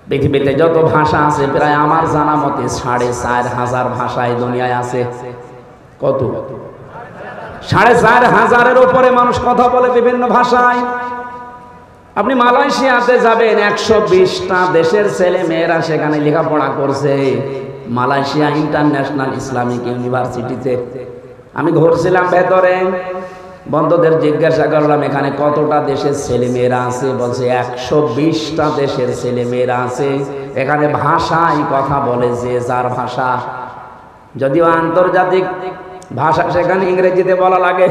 পৃথিবীতে যত ভাষা আছে প্রায় আমার জানা মতে 4500 ভাষা এই দুনিয়ায় আছে। কত? 4500-এর উপরে মানুষ কথা বলে বিভিন্ন ভাষায়। আপনি মালয়েশিয়াতে যাবেন, 120টা দেশের ছেলে মেয়েরা সেখানে লেখাপড়া করছে, মালয়েশিয়া ইন্টারন্যাশনাল ইসলামিক ইউনিভার্সিটিতে। আমি ঘুরছিলাম ভেতরে, বন্ধুদের জিজ্ঞাসা করলাম এখানে কতটা দেশের ছেলে মেয়েরা আছে, বলছে 120টা দেশের ছেলে মেয়েরা আছে। এখানে ভাষায় কথা বলে যে যার ভাষা, যদিও আন্তর্জাতিক ভাষা সেখানে ইংরেজিতে বলা লাগে।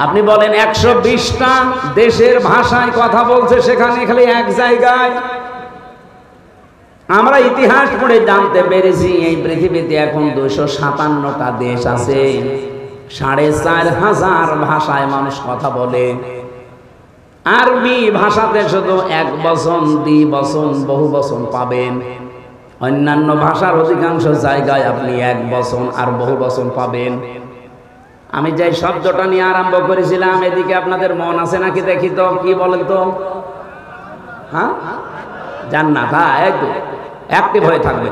আপনি বলেন 120টা দেশের ভাষায় কথা বলছে সেখানে, খালি এক জায়গায়। আমরা ইতিহাস পড়ে জানতে পেরেছি এই পৃথিবীতে এখন 257টা দেশ আছে, 4500 ভাষায় মানুষ কথা বলে। আরবি ভাষাতে শুধু এক বচন, দ্বি বচন, বহু বচন পাবেন। অন্যান্য ভাষার অধিকাংশ জায়গায় আপনি এক বচন আর বহু বচন পাবেন। আমি যে শব্দটা নিয়ে আরম্ভ করেছিলাম, এদিকে আপনাদের মন আছে নাকি দেখি তো, কি বলেন তো? হ্যাঁ, জান্নাত। হ্যাঁ, একদম অ্যাক্টিভ হয়ে থাকবে।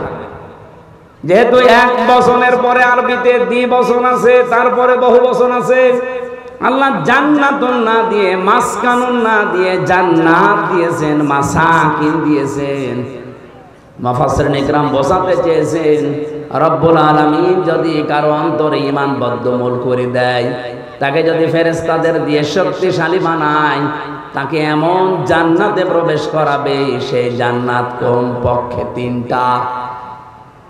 যেহেতু এক বচনের পরে আরবিতে দ্বি বচন আছে, তারপরে বহু বচন আছে। আল্লাহ জান্নাতুন না দিয়ে, মাসকানুন না দিয়ে জান্নাত দিয়েছেন, মাসাকিন দিয়েছেন। মুফাসসিরিন ইকরাম বোঝাতে চেয়েছেন, রব্বুল আলামিন যদি কারো অন্তরে ঈমান বদ্ধমূল করে দেয়, তাকে যদি ফেরেশতাদের দিয়ে শক্তিশালী বানায়, তাকে এমন জান্নাতে প্রবেশ করাবে, সেই জান্নাত কমপক্ষে 3টা।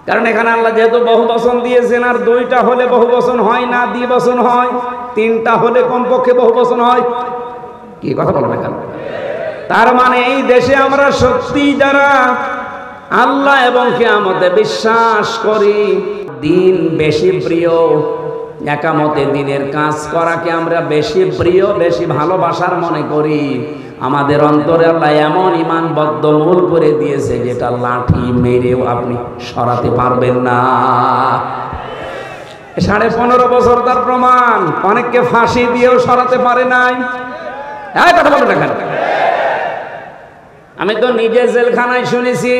কারণ এখানে আল্লাহ যেহেতু বহু বচন দিয়েছেন, আর 2টা হলে বহু বচন হয় না, দ্বিবচন হয়। 3টা হলে কমপক্ষে বহু বচন হয়। কি কথা বলবেন? তার মানে এই দেশে আমরা সত্যি যারা আল্লাহ এবং কিয়ামতে বিশ্বাস করি, দিন বেশি প্রিয়, একামতে দিনের কাজ করাকে আমরা বেশি প্রিয়, বেশি ভালোবাসার মনে করি। আমাদের অন্তরে আল্লাহ এমন ঈমান বদ্ধমূল করে দিয়েছে, যেটা লাঠি মেরেও আপনি সরাতে পারবেন না। 15.5 বছর তার প্রমাণ। অনেককে ফাঁসি দিয়েও সরাতে পারে নাই। কথা বলতে দেখেন, আমি তো নিজে জেলখানায় শুনেছি।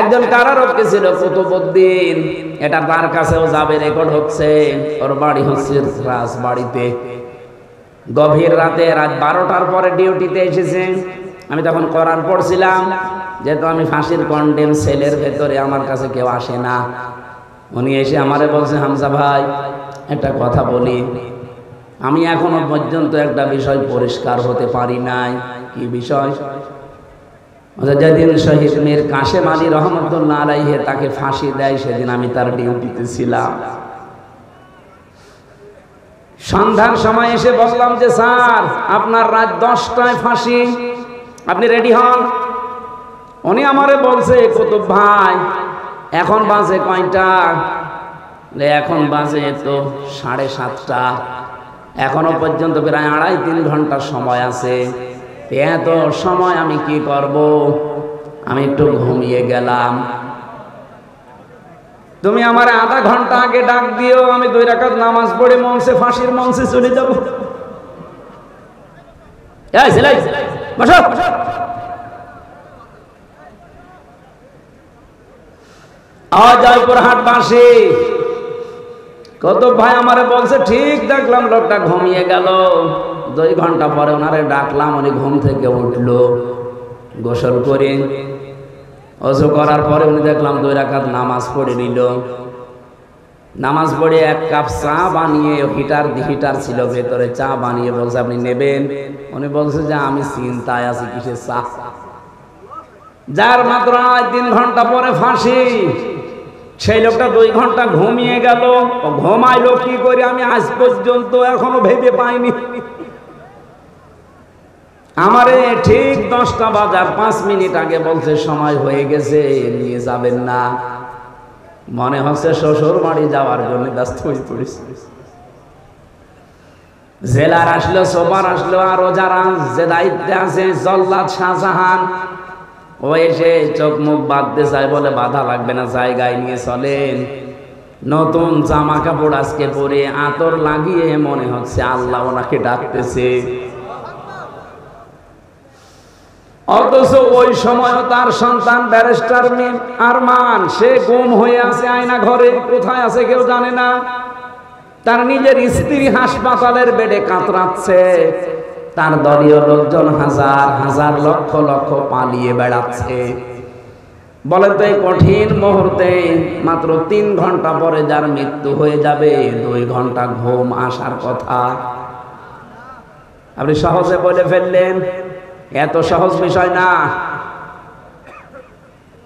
একজন কারারক্ষী ছিল কুতুবউদ্দিন, এটা তার কাছেও যাবে, রেকর্ড হচ্ছে। ওর বাড়ি হচ্ছে রাজবাড়িতে। গভীর রাতে, রাত 12টার পরে ডিউটিতে এসেছে। আমি তখন কোরআন পড়ছিলাম, যেহেতু আমি ফাঁসির কন্ডেম সেলের ভেতরে, আমার কাছে কেউ আসে না। উনি এসে আমারে বলছে, হামজা ভাই একটা কথা বলি, আমি এখনো পর্যন্ত একটা বিষয় পরিষ্কার হতে পারি নাই। কি বিষয়? যেদিন শহীদ মীর কাশেম আলী রহমতুল্লাহ আলাইহি তাকে ফাঁসি দেয়, সেদিন আমি তার ডিউটিতে ছিলাম। সন্ধ্যার সময় এসে বললাম যে, স্যার আপনার রাত 10টায় ফাঁসি, আপনি রেডি হন। উনি আমারে বলছে, কুতুব ভাই এখন বাজে কয়টা? এখন বাজে তো 7:30টা। এখনো পর্যন্ত প্রায় 2.5-3 ঘন্টা সময় আছে। এত সময় আমি কি করব? আমি একটু ঘুমিয়ে গেলাম। তুমি আমার আধা ঘন্টা আগে ডাক দিও, আমি 2 রাকাত নামাজ পড়ে মঞ্চে, ফাঁসির মঞ্চে চলে যাব। জয়পুরহাট বাসী কুতুব ভাই আমারে বলছে, ঠিক দেখলাম লোকটা ঘুমিয়ে গেল। 2 ঘন্টা পরে ওনারে ডাকলাম, উনি ঘুম থেকে উঠলো, গোসল করে ওযু করার পরে উনি দেখলাম 2 রাকাত নামাজ পড়ে নিল। নামাজ পড়ে 1 কাপ চা বানিয়ে, হিটার ছিল ভেতরে, চা বানিয়ে বলছে, আপনি নেবেন? উনি বলছে যে আমি চিন্তায় আছি, কিসের চা? যার মাত্র 3 ঘন্টা পরে ফাঁসি, সেই লোকটা 2 ঘন্টা ঘুমিয়ে গেল। ঘুমাইলো কি করে আমি আজ পর্যন্ত এখনো ভেবে পাইনি। আমারে ঠিক 10টা বাজার 5 মিনিট আগে বলছে, সময় হয়ে গেছে, নিয়ে যাবেন না। মনে হচ্ছে শ্বশুর বাড়ি যাওয়ার জন্য ব্যস্ত হয়ে পড়েছে। জেলার আসলো, সোবার আসলো, আরো যারা যে দায়িত্বে আছে, জল্লাদ শাহজাহান, ও এসে চোখ মুখ বাঁধতে চায়, বলে বাধা লাগবে না, জায়গায় নিয়ে চলেন। নতুন জামা কাপড় আজকে পরে, আতর লাগিয়ে, মনে হচ্ছে আল্লাহ ওনাকে ডাকতেছে। অথচ ওই সময় তার সন্তান ব্যারিস্টার আরমান, সে গুম হয়ে আছে আয়না ঘরে, কোথায় আছে কেউ জানে না। তার নিজের স্ত্রী হাসপাতালের বেডে কাতরাচ্ছে। তার দলীয় লোকজন হাজার হাজার লক্ষ লক্ষ পালিয়ে বেড়াচ্ছে। বলেন তো, এই কঠিন মুহূর্তে মাত্র 3 ঘন্টা পরে যার মৃত্যু হয়ে যাবে, 2 ঘন্টা ঘুম আসার কথা আপনি সহজে বলে ফেললেন। এত সহজ বিষয় না।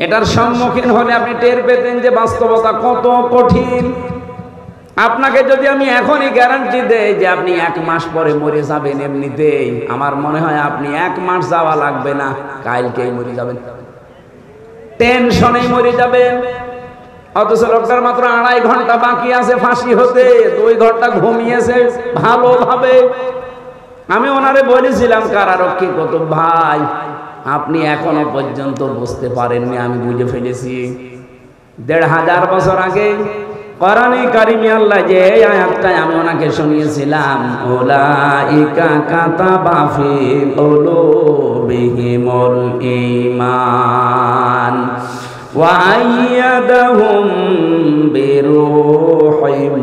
এটার সম্মুখীন হলে আপনি টের পেতেন যে বাস্তবতা কত কঠিন। আপনাকে যদি আমি এখনই গ্যারান্টি দেই যে আপনি 1 মাস পরে মরে যাবেন, এমনিতেই আমার মনে হয় আপনি 1 মাস যাওয়া লাগবে না, কালকেই মরে যাবেন, টেনশনেই মরে যাবেন। অথচ লোকটার মাত্র 2.5 ঘন্টা বাকি আছে ফাঁসি হতে, 2 ঘন্টা ঘুমিয়েছে ভালোভাবে। আমি ওনারে বলেছিলাম কারারক্ষী কত ভাই, আপনি এখনো পর্যন্ত বুঝতে পারেননি, আমি বুঝে ফেলেছি। 1500 বছর আগে কোরআনে কারিমে আল্লাহ যে আয়াতটা আমি ওনাকে শুনিয়েছিলাম, উলাইকা কাতাবা ফি কুলুবিহিমুল ঈমান ওয়া আইয়াদাহুম বিরূহিম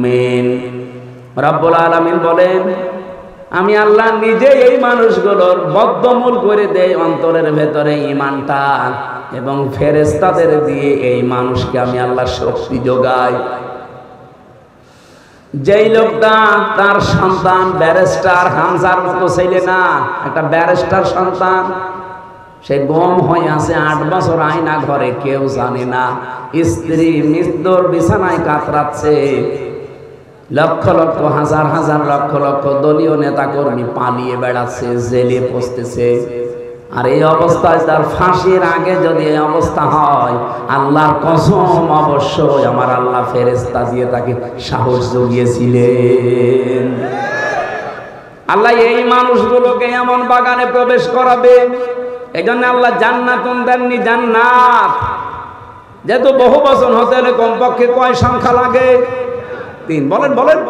মিন। রব্বুল আলামিন বলেন, আমি আল্লাহ নিজে এই মানুষগুলোর বদ্ধমূল করে দেই অন্তরের ভেতরে ঈমানটা, এবং ফেরেশতাদের দিয়ে এই মানুষকে আমি আল্লাহ শক্তি যোগাই। যেই লোকটা তার সন্তান ব্যারিস্টার, হামজার মতো ছেলে না, একটা ব্যারিস্টার সন্তান, সে গম হয়ে আছে 8 বছর আয়না ঘরে, কেউ জানে না, স্ত্রী মৃত্যুর বিছানায় কাতরাচ্ছে, লক্ষ লক্ষ হাজার হাজার লক্ষ লক্ষ দলীয় নেতা কর্মী পালিয়ে বেড়াচ্ছে, জেলে পচতেছে। আর এই অবস্থায় তার ফাঁসির আগে যদি এই অবস্থা হয়, আল্লাহর কসম অবশ্যই আমার আল্লাহ ফেরেশতা দিয়ে তাকে সাহস জুগিয়েছিলেন। আল্লাহ এই মানুষগুলোকে এমন বাগানে প্রবেশ করাবে, এজন্য আল্লাহ জান্নাতুন দেননি, জান্নাত। যেহেতু বহু বচন হতে হলে কমপক্ষে কয় সংখ্যা লাগে? 3। বলেন বলেন।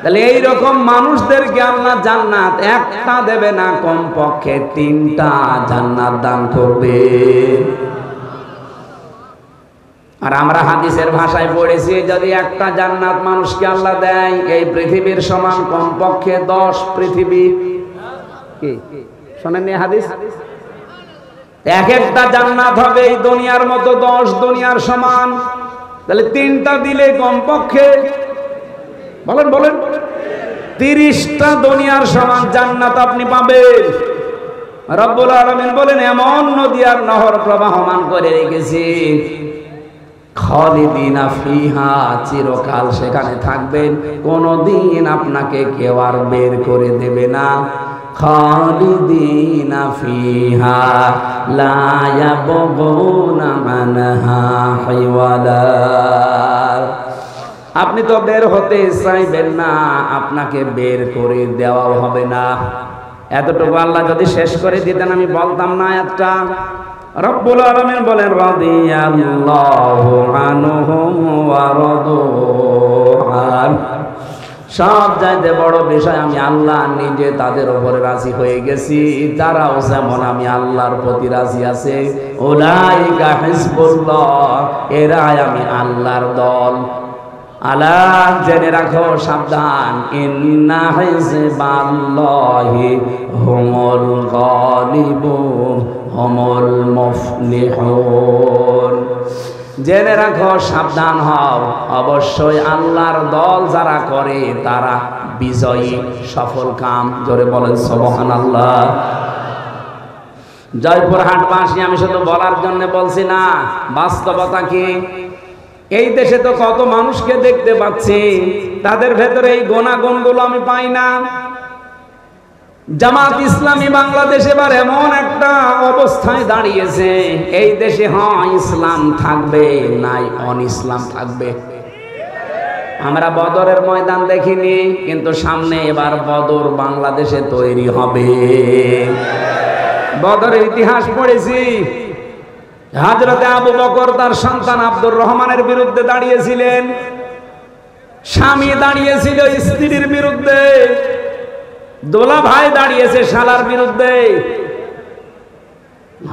তাহলে এইরকম মানুষদেরকে আল্লাহ জান্নাত একটা দেবে না, কমপক্ষে 3টা জান্নাত দান করবে। আর আমরা হাদিসের ভাষায় পড়েছি, যদি একটা জান্নাত মানুষকে আল্লাহ দেয়, এই পৃথিবীর সমান কমপক্ষে 10 পৃথিবী। কি শোনেননি হাদিস? এক একটা জান্নাত হবে এই দুনিয়ার মতো 10 দুনিয়ার সমান। তাহলে 3টা দিলে কমপক্ষে বলেন বলেন 30টা দুনিয়ার সমান জান্নাত আপনি পাবেন। রব্বুল আলামিন বলেন, এমন নদী আর নহর প্রবাহমান করে রেখেছি, খালিদিনা ফিহা, চিরকাল সেখানে থাকবেন, কোনদিন আপনাকে কেউ আর বের করে দেবে না। খালিদিনা ফিহা লা ইয়াবগুনা আনহা হিওয়ালা। আপনি তো বের হতে চাইবেন না, আপনাকে বের করে দেওয়াও হবে না। এতটুকু আল্লাহ যদি শেষ করে দিতেন আমি বলতাম না একটা। রব্বুল আলামিন বলেন, রাদিয়াল্লাহু আনহুম ওয়া রাদু আন। সব চাইতে বড় বিষয়, আমি আল্লাহ নিজে তাদের উপরে রাজি হয়ে গেছি, তারাও যেমন আমি আল্লাহর প্রতি রাজি আছে। উলাইকা হিজবুল্লাহ, এরাই আমি আল্লাহর দল। আলা, জেনে রাখো, সাবধান, ইন্না হিজবাল্লাহি হুমুল গালিবুন হুমুল মুফলিহুন। জেনে রাখো, সাবধান হও, অবশ্যই আল্লাহর দল যারা করে তারা বিজয়ী, সফল কাম। জোরে বলেন সুবহানাল্লাহ। জয়পুরহাটবাসী আমি শুধু বলার জন্য বলছি না, বাস্তবতা কি? এই দেশে তো কত মানুষকে দেখতে পাচ্ছি, তাদের ভেতরে এই গুণাগুণগুলো আমি পাই না। জামাত ইসলামী বাংলাদেশ এবার এমন একটা অবস্থায় দাঁড়িয়েছে, এই দেশে হয় ইসলাম থাকবে, নাই অন ইসলাম থাকবে। আমরা বদরের ময়দান দেখিনি, কিন্তু সামনে এবার বদর বাংলাদেশে তৈরি হবে। বদরের ইতিহাস পড়েছি, হযরতে আবু বকর তার সন্তান আব্দুর রহমানের বিরুদ্ধে দাঁড়িয়েছিলেন, স্বামী দাঁড়িয়েছিল স্ত্রীর বিরুদ্ধে, দোলা ভাই দাঁড়িয়েছে শালার বিরুদ্ধে।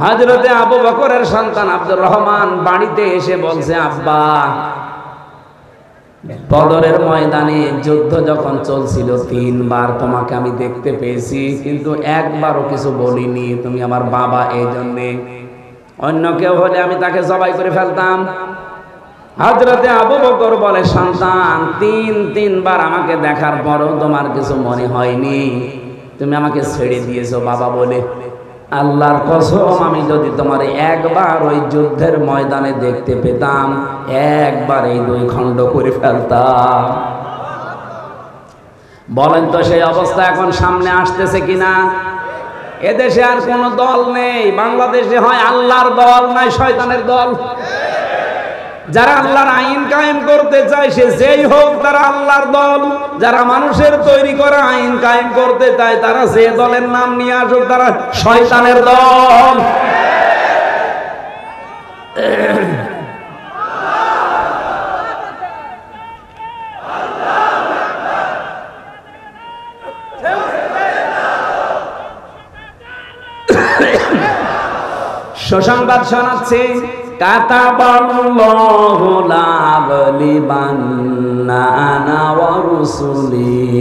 হযরতে আবু বকরের সন্তান আব্দুর রহমান বাড়িতে এসে বলছে, আব্বা, বদরের ময়দানে যুদ্ধ যখন চলছিল 3 বার তোমাকে আমি দেখতে পেয়েছি, কিন্তু একবারও কিছু বলিনি, তুমি আমার বাবা, এই জন্যে। অন্য কেউ হলে আমি তাকে জবাই করে ফেলতাম। হযরতে আবু বকর বলে, সন্তান, 3 বার আমাকে দেখার পরও তোমার কিছু মনে হয়নি, তুমি আমাকে ছেড়ে দিয়েছো বাবা বলে। আল্লাহর কসম, আমি যদি তোমার একবার ওই যুদ্ধের ময়দানে দেখতে পেতাম, একবার এই দুই খণ্ড করে ফেলতাম। বলেন তো সেই অবস্থা এখন সামনে আসতেছে কিনা? এদেশে আর কোন দল নেই, বাংলাদেশে হয় আল্লাহর দল নাই শয়তানের দল। যারা আল্লাহর আইন কায়েম করতে চায় সে যেই হোক তারা আল্লাহর দল, যারা মানুষের তৈরি করা আইন কায়েম করতে চায় তারা যে দলের নাম নিয়ে আসুক তারা শয়তানের দল। সুসংবাদ শোনাচ্ছি, কাতাবাল্লাহু লা আগলিবান্না আনা ওয়া রুসুলি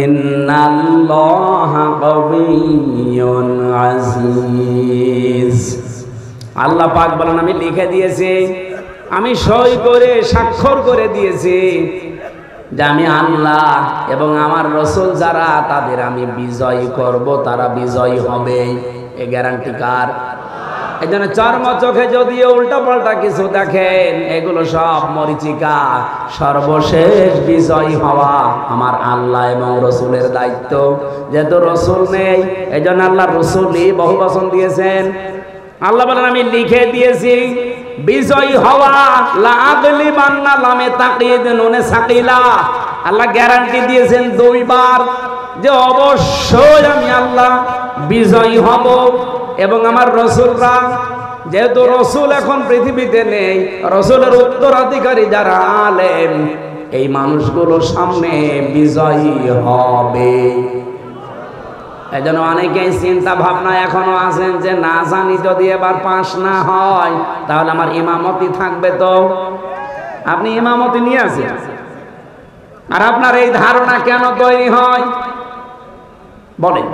ইন্নাল্লাহা কাবিয়্যুন আজিজ। আল্লাহ পাক বলেন, আমি লিখে দিয়েছি, আমি সই করে স্বাক্ষর করে দিয়েছি যে আমি আল্লাহ এবং আমার রাসূল যারা তাদের আমি বিজয়ী করব, তারা বিজয়ী হবে। এই গ্যারান্টি কার? এই জন্য চর্ম চোখে যদিও উল্টা পাল্টা কিছু দেখেন, এগুলো সব মরিচিকা। সর্বশেষ বিজয়ী হওয়া আমার আল্লাহ এবং রসুলের দায়িত্ব। যেহেতু রসুল নেই, এই জন্য আল্লাহ রসুলই বহু বচন দিয়েছেন। আল্লাহ বলেন, আমি লিখে দিয়েছি বিজয়ী হওয়া। লা আগলিবান্না লামে তাকিদ নুনে সাকিলা। আল্লাহ গ্যারান্টি দিয়েছেন দুইবার যে অবশ্যই আমি আল্লাহ বিজয়ী হব এবং আমার রসুলরা, যেহেতু রসুল এখন পৃথিবীতে নেই, রসুলের উত্তরাধিকারী যারা আলেম, এই মানুষগুলো সামনে বিজয়ী হবে। এই জন্য অনেকেই চিন্তা ভাবনা এখনো আছেন যে না জানি যদি এবার পাস না হয় তাহলে আমার ইমামতি থাকবে। তো আপনি ইমামতি নিয়ে আসেন, আর আপনার এই ধারণা কেন তৈরি হয় বলেন?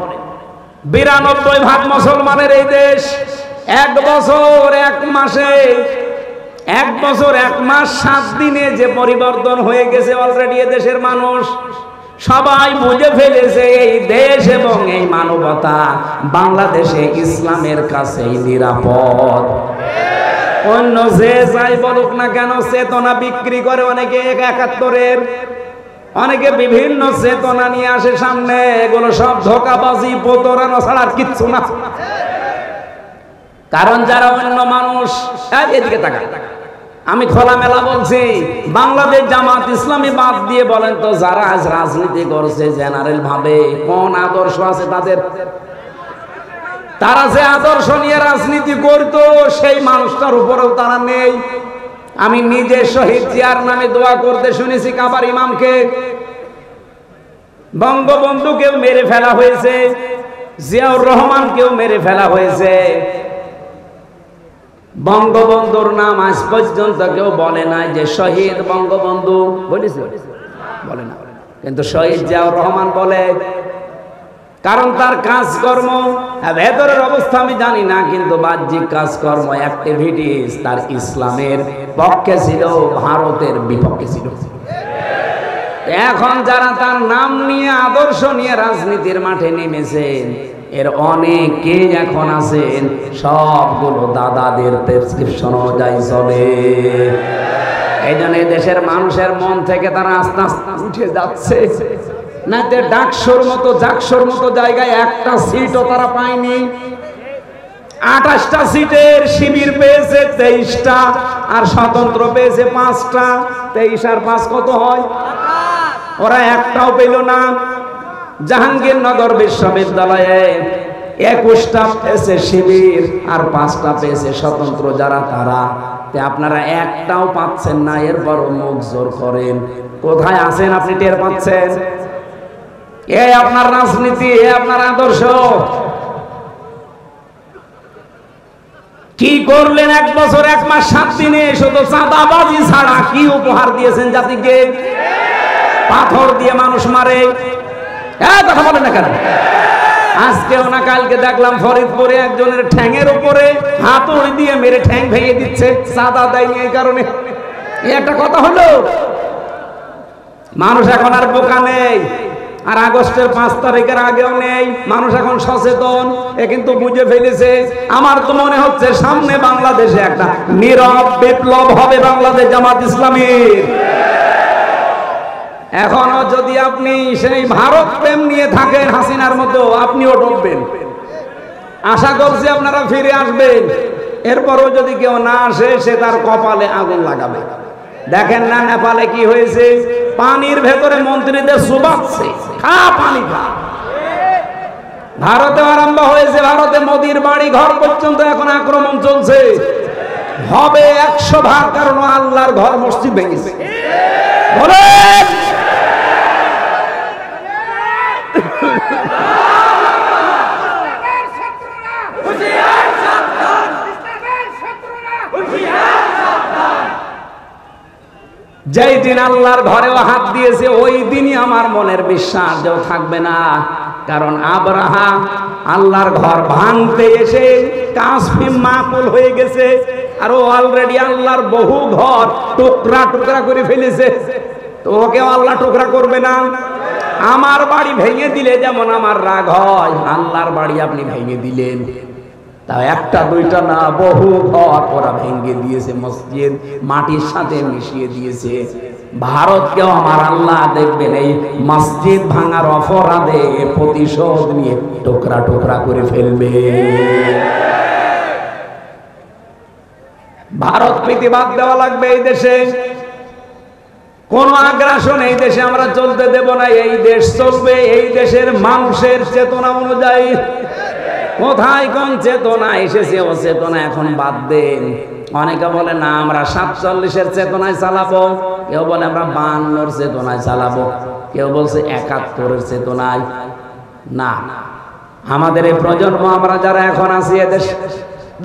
92% মুসলমানের এই দেশ, 1 বছর 1 মাসে, 1 বছর 1 মাস 7 দিনে যে পরিবর্তন হয়ে গেছে অলরেডি দেশের মানুষ সবাই বুঝে ফেলেছে এই দেশ এবং এই মানবতা বাংলাদেশে ইসলামের কাছেই নিরাপদ। অন্য যে যাই বলুক না কেন, চেতনা বিক্রি করে অনেকে 71-এর, অনেকে বিভিন্ন চেতনা নিয়ে আসে সামনে। এগুলো সব ধোঁকাবাজি, প্রতারণা ছাড়া আর কিচ্ছু না। কারণ যারা অন্য মানুষ, এদিকে তাকান, আমি খোলামেলা বলছি, বাংলাদেশ জামাত ইসলামী বাদ দিয়ে বলেন তো যারা আজ রাজনীতি করছে জেনারেল ভাবে, কোন আদর্শ আছে তাদের? তারা যে আদর্শ নিয়ে রাজনীতি করতো সেই মানুষটার উপরেও তারা নেই। আমি নিজে শহীদ জিয়ার নামে দোয়া করতে শুনেছি কাবার ইমামকে। বঙ্গবন্ধুকেও মেরে ফেলা হয়েছে, জিয়াউর রহমানকেও মেরে ফেলা হয়েছে। বঙ্গবন্ধুর নাম আজ পর্যন্ত কেউ বলে নাই যে শহীদ বঙ্গবন্ধু, বলেছে? বলে না। কিন্তু শহীদ জিয়াউর রহমান বলে, কারণ তার কাজকর্ম, ভেতরের অবস্থা আমি জানি না, কিন্তু বাহ্যিক কাজকর্ম, অ্যাক্টিভিটিস তার ইসলামের পক্ষে ছিল, ভারতের বিপক্ষে ছিল। এখন যারা তার নাম নিয়ে আদর্শ নিয়ে রাজনীতির মাঠে নেমেছেন, এর অনেকে এখন আছেন সবগুলো দাদাদের প্রেসক্রিপশন অনুযায়ী চলে। এই জন্য দেশের মানুষের মন থেকে তারা আস্তে আস্তে উঠে যাচ্ছে। না যে ডাকসুর মতো জাকসুর মতো জায়গায় একটা সিটও তারা পায়নি। 28টা সিটের শিবির পেয়েছে 23টা, আর স্বতন্ত্র পেয়েছে 5টা। 23 আর 5 কত হয়? ওরা একটাও পেল না। জাহাঙ্গীরনগর বিশ্ববিদ্যালয়ে 21টা পেয়েছে শিবির আর 5টা পেয়েছে স্বতন্ত্র যারা তারা। আপনারা একটাও পাচ্ছেন না, এরপরও মুখ জোর করেন। কোথায় আছেন আপনি টের পাচ্ছেন? এ আপনার রাজনীতি, এ আপনার আদর্শ। কি করলেন 1 বছর 1 মাস 7 দিনে? শুধু চাঁদাবাজি ছাড়া কি উপহার দিয়েছেন জাতিকে? পাথর দিয়ে মানুষ মারে, কথা বলেন না কেন? আজকেও না কালকে দেখলাম ফরিদপুরে একজনের ঠ্যাঙের উপরে হাতুড়ি দিয়ে মেরে ঠ্যাং ভেঙে দিচ্ছে, চাঁদা দেয়নি এই কারণে। এই একটা কথা হলো? মানুষ এখন আর বোকা নেই। আর আগস্টের 5 তারিখের আগেও নেই। মানুষ এখন সচেতন, এ কিন্তু বুঝে ফেলেছে। আমার তো মনে হচ্ছে সামনে বাংলাদেশে একটা নীরব বিপ্লব হবে বাংলাদেশ জামাত ইসলামীর। এখনো যদি আপনি সেই ভারত প্রেম নিয়ে থাকেন হাসিনার মতো, আপনিও ডুববেন। আশা করছি আপনারা ফিরে আসবেন। এরপরও যদি কেউ না আসে, সে তার কপালে আগুন লাগাবে। দেখেন না নেপালে কি হয়েছে, পানির ভেতরে মন্ত্রীদের চুবাচ্ছে, খা পানি খা। ভারতে আরম্ভ হয়েছে, ভারতে মোদির বাড়ি ঘর পর্যন্ত এখন আক্রমণ চলছে। হবে 100 ভাগ, কারণ আল্লাহর ঘর মসজিদ ভেঙেছে। বলেন যেই দিন আল্লাহর ঘরেও হাত দিয়েছে, ওই দিনই আমার মনের বিশ্বাস যেও থাকবে না। কারণ আব্রাহা আল্লাহর ঘর ভাঙতে এসে কাশফে মাকুল হয়ে গেছে, আর ও অলরেডি আল্লাহর বহু ঘর টুকরা টুকরা করে ফেলেছে। তো ওকেও আল্লাহ টুকরা করবে না? আমার বাড়ি ভেঙে দিলে যেমন আমার রাগ হয়, আল্লাহর বাড়ি আপনি ভেঙে দিলেন। তাও একটা দুইটা না, বহু ঘর ওরা ভেঙে দিয়েছে, মসজিদ মাটির সাথে মিশিয়ে দিয়েছে। ভারতকেও আমার আল্লাহ দেখবেন এই মসজিদ ভাঙার অপরাধে প্রতিশোধ নিয়ে টুকরা টুকরা করে ফেলবে। ভারত প্রতিবাদ দেওয়া লাগবে এই দেশে। কোন আগ্রাসন এই দেশে আমরা চলতে দেব না। এই দেশ চলবে এই দেশের মানুষের চেতনা অনুযায়ী। কোথায় কোন চেতনা এসেছে, ও চেতনা এখন বাদ দেন। অনেকে বলে না আমরা 47-এর চেতনায় চালাবো, কেউ বলে আমরা 52-র চেতনায় চালাবো, কেউ বলছে 71-এর চেতনায়। না, আমাদের এই প্রজন্ম, আমরা যারা এখন আছি এদেশ,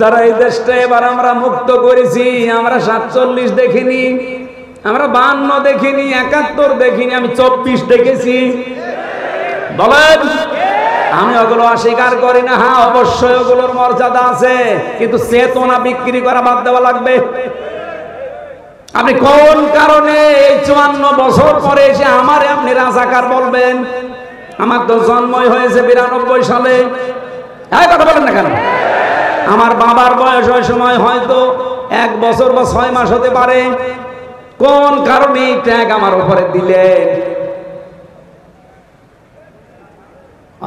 যারা এই দেশটা এবার আমরা মুক্ত করেছি, আমরা 47 দেখিনি, আমরা 52 দেখিনি, 71 দেখিনি, আমি 24 দেখেছি। বলেন, আমি ওগুলো অস্বীকার করি না। হ্যাঁ, অবশ্যই ওগুলোর মর্যাদা আছে, কিন্তু চেতনা বিক্রি করা বাদ দেওয়া লাগবে। আপনি কোন কারণে এই 54 বছর পরে এসে আমারে আপনি রাজাকার বলবেন? আমার তো জন্মই হয়েছে 92 সালে। এই কথা বলেন না কেন? আমার বাবার বয়স ওই সময় হয়তো 1 বছর বা 6 মাস হতে পারে। কোন কারণে এই ট্যাগ আমার উপরে দিলেন?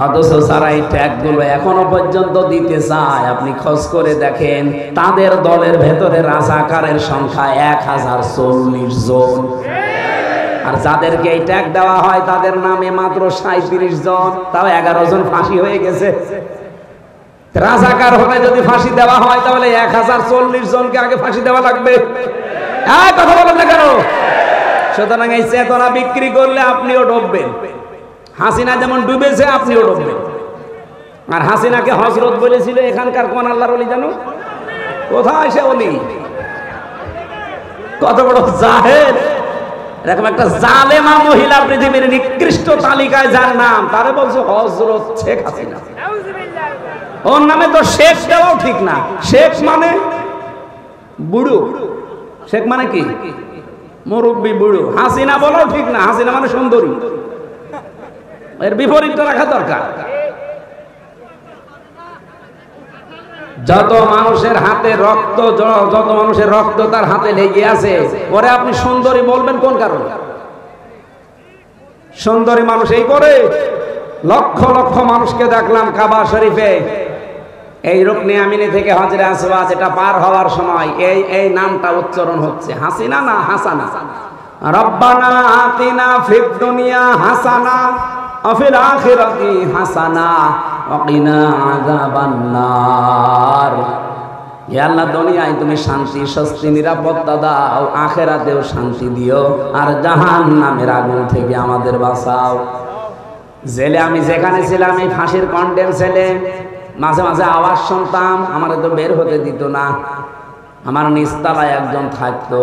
অথচ যারা এই ট্যাগগুলো এখনো পর্যন্ত দিতে চায়, আপনি খোঁজ করে দেখেন, তাদের দলের ভেতরে রাজাকারের সংখ্যা 1040 জন। আর যাদেরকে এই ট্যাগ দেওয়া হয় তাদের নামে মাত্র 37 জন, তাও 11 জন ফাঁসি হয়ে গেছে। রাজাকার হলে যদি ফাঁসি দেওয়া হয়, তাহলে 1040 জনকে আগে ফাঁসি দেওয়া লাগবে। কথা বলেন না কেন? সুতরাং এই চেতনা বিক্রি করলে আপনিও ডুববেন। হাসিনা যেমন ডুবেছে, আপনিও ডুববেন। আর হাসিনাকে হযরত বলেছিল এখানকার কোন আল্লাহর ওলি জানো? কোথায় সে ওলি? কত বড় জাহেল! এরকম একটা জালেমা মহিলা পৃথিবীর নিকৃষ্ট তালিকায় যার নাম, তারে বলছে হযরত শেখ হাসিনা। ওর নামে তো শেখ দেওয়াও ঠিক না। শেখ মানে বুড়ো। শেখ মানে কি? মুরব্বী, বুড়ো। হাসিনা বলাও ঠিক না, হাসিনা মানে সুন্দরী। এর বিপরীতটা রাখা দরকার। যত মানুষের হাতে রক্ত, যত মানুষের রক্ত তার হাতে লেগে আছে, ওরে আপনি সুন্দরী বলবেন কোন কারণে? সুন্দরী মানুষ এই করে? লক্ষ লক্ষ মানুষকে দেখলাম কাবা শরীফে, এই রুকনে আমিনি থেকে হজরে আসওয়াদ এটা পার হওয়ার সময় এই নামটা উচ্চারণ হচ্ছে, হাসিনা না হাসানা। রব্বানা আতিনা ফিদ দুনিয়া হাসানা ওয়া ফিল আখিরাতি হাসানা ওয়া কিনা আযাবান নার। হে আল্লাহ, দুনিয়ায় তুমি শান্তি, স্বস্তি, নিরাপত্তা দাও, আখিরাতেও শান্তি দিও, আর জাহান্নামের আগুন থেকে আমাদের বাঁচাও। জেলে আমি যেখানে ছিলাম, এই ফাঁসির কন্ডেম ছেলে, মাঝে মাঝে আওয়াজ শুনতাম, আমার তো বের হতে দিত না। আমার নিচতলায় একজন থাকতো,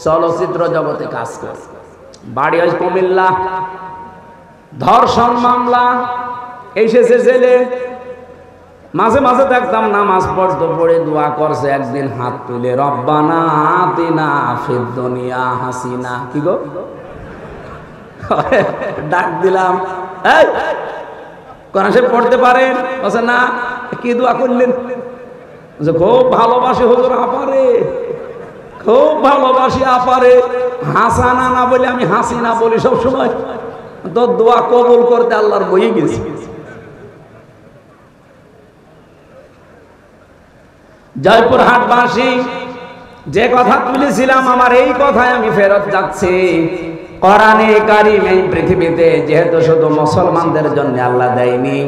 চলচ্চিত্র জগতে কাজ করে, বাড়ি হয় কুমিল্লা। ধর্ষণ মামলা এসেছে জেলে। মাঝে মাঝে দেখতাম নামাজ পড়তে পড়ে দোয়া করছে, একদিন হাত তুলে রব্বানা আতিনা ফিদ দুনিয়া হাসিনা। কি গো, ডাক দিলাম, এই কোরআন শরীফ পড়তে পারেন? বলছে না। কি দোয়া করলেন? খুব ভালোবাসি হুজুর আপারে, খুব ভালোবাসি আপারে। হাসানা না বলে আমি হাসিনা বলি সব সময়। তো দোয়া কবুল করতে আল্লাহর বই গেছি। জয়পুরহাটবাসী, যে কথা তুলেছিলাম আমার এই কথায় আমি ফেরত যাচ্ছি। কোরআনে কারীম এই পৃথিবীতে যেহেতু শুধু মুসলমানদের জন্য আল্লাহ দেয়নি,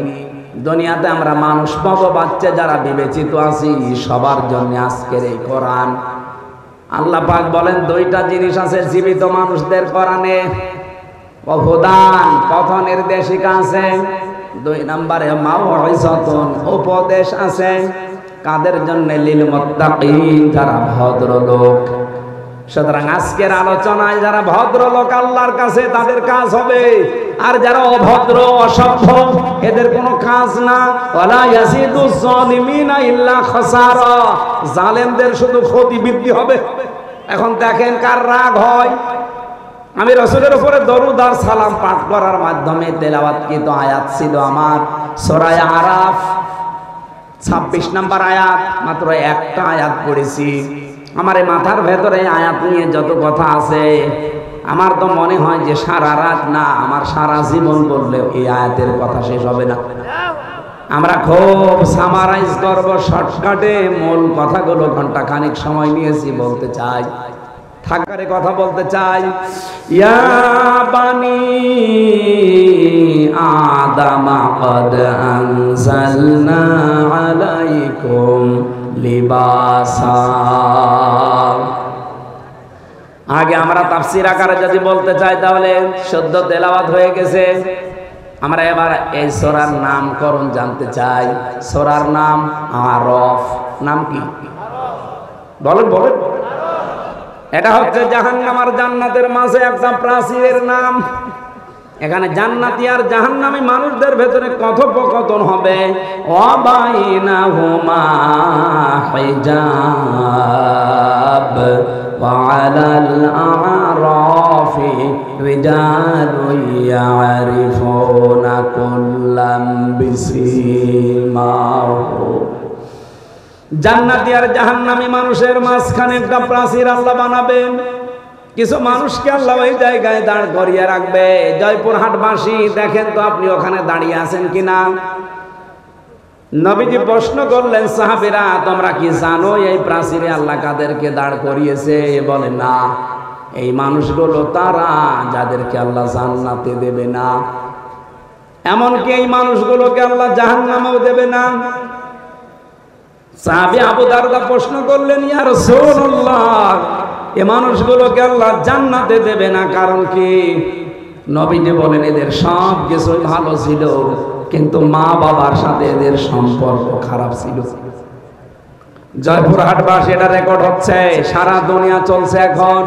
দুনিয়াতে আমরা মানুষ পাবো, বাচ্চা যারা বিবেচিত আছি সবার জন্য আজকের এই কোরআন। আল্লাহ পাক বলেন দুইটা জিনিস আছে জীবিত মানুষদের কোরআনে, হুদান পথ নির্দেশিকা আছে, 2 নম্বরে মাউইযাতুন উপদেশ আছে। কাদের জন্য? লিল মুত্তাকিন, যারা ভদ্রলোক। সুতরাং আজকের আলোচনায় যারা ভদ্রলোক আল্লাহর কাছে তাদের কাজ হবে, আর যারা অভদ্র অসভ্য এদের কোনো কাজ না। ওয়ালা ইয়াসিদুজ জালিমিনা ইল্লা খাসারা, জালেমদের শুধু ক্ষতি বৃদ্ধি হবে। এখন দেখেন কার রাগ হয়। আমি রাসূলের উপরে দরুদ আর সালাম পাঠ করার মাধ্যমে তেলাওয়াতকৃত আয়াত ছিল আমার সূরা আরাফ 26 নম্বর আয়াত, মাত্র একটা আয়াত পড়েছি। আমার এই মাথার ভেতরে আয়াত নিয়ে যত কথা আছে, আমার তো মনে হয় যে সারা রাত না, আমার সারা জীবন বললেও এই আয়াতের কথা শেষ হবে না। আমরা খুব সামারাইজ করব শর্টকাটে, মূল কথাগুলো ঘন্টা খানিক সময় নিয়েছি বলতে চাই, থাকারে কথা বলতে চাই। ইয়া বানি আদামা ক্বাদ আনজালনা আলাইকুম লিবাসা। আগে আমরা তাফসীর আকারে যদি বলতে চাই তাহলে শুদ্ধ তেলাওয়াত হয়ে গেছে। আমরা এবার এই সূরার নামকরণ জানতে চাই। সূরার নাম আরাফ। নাম কি? বলেন বলেন। এটা হচ্ছে জাহান্নাম আর জান্নাতের মাঝে একটা প্রাচীরের নাম। এখানে জান্নাতি আর জাহান্নামী মানুষদের ভেতরে কথোপকথন হবে। ওয়াবাইনাহুমা হিজাব ওয়া আলাল আরাফি রিজালুন ইয়ারিফুনা কুল্লাম বিসিমাহু। জান্নাতি আর জাহান্নামী মানুষের মাঝখানে একটা প্রাচীর আল্লাহ বানাবেন। কিছু মানুষকে আল্লাহ ওই জায়গায় দাঁড় করিয়ে রাখবে। জয়পুরহাটবাসী দেখেন তো আপনি ওখানে দাঁড়িয়ে আছেন কিনা? নবীজি প্রশ্ন করলেন, সাহাবীরা তোমরা কি জানো এই প্রাচীরে আল্লাহ কাদেরকে দাঁড় করিয়েছে? বলে না, এই মানুষগুলো তারা যাদেরকে আল্লাহ জান্নাতে দেবে না, এমনকি এই মানুষগুলোকে আল্লাহ জাহান্নামেও দেবে না। সাহাবী আবু দারদা প্রশ্ন করলেন, ইয়া রাসূলুল্লাহ এ মানুষগুলোকে আল্লাহ জান্নাতে দেবে না, কারণ কি? নবীজি বলেন এদের সব কিছুই ভালো ছিল, কিন্তু মা বাবার সাথে এদের সম্পর্ক খারাপ ছিল। জয়পুরহাটবাসী এটা রেকর্ড হচ্ছে, সারা দুনিয়া চলছে এখন।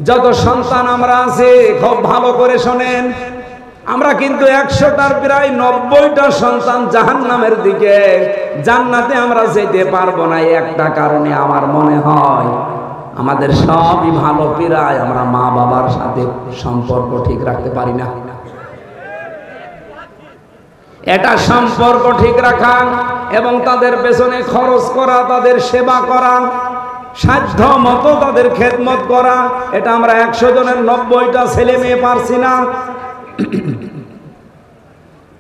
যত সন্তান আমরা আছি খুব ভালো করে শোনেন, আমরা কিন্তু 100টার প্রায় 90টা সন্তান জাহান্নামের দিকে, জান্নাতে আমরা যেতে পারবো না। একটা কারণে আমার মনে হয় আমাদের সবই ভালো প্রায় আমরা মা বাবার সাথে সম্পর্ক ঠিক রাখতে পারি না। এটা সম্পর্ক ঠিক রাখা এবং তাদের পেছনে খরচ করা, তাদের সেবা করা, সাধ্য মতো তাদের খেদমত করা, এটা আমরা 100 জনের 90টা ছেলে মেয়ে পারছি না।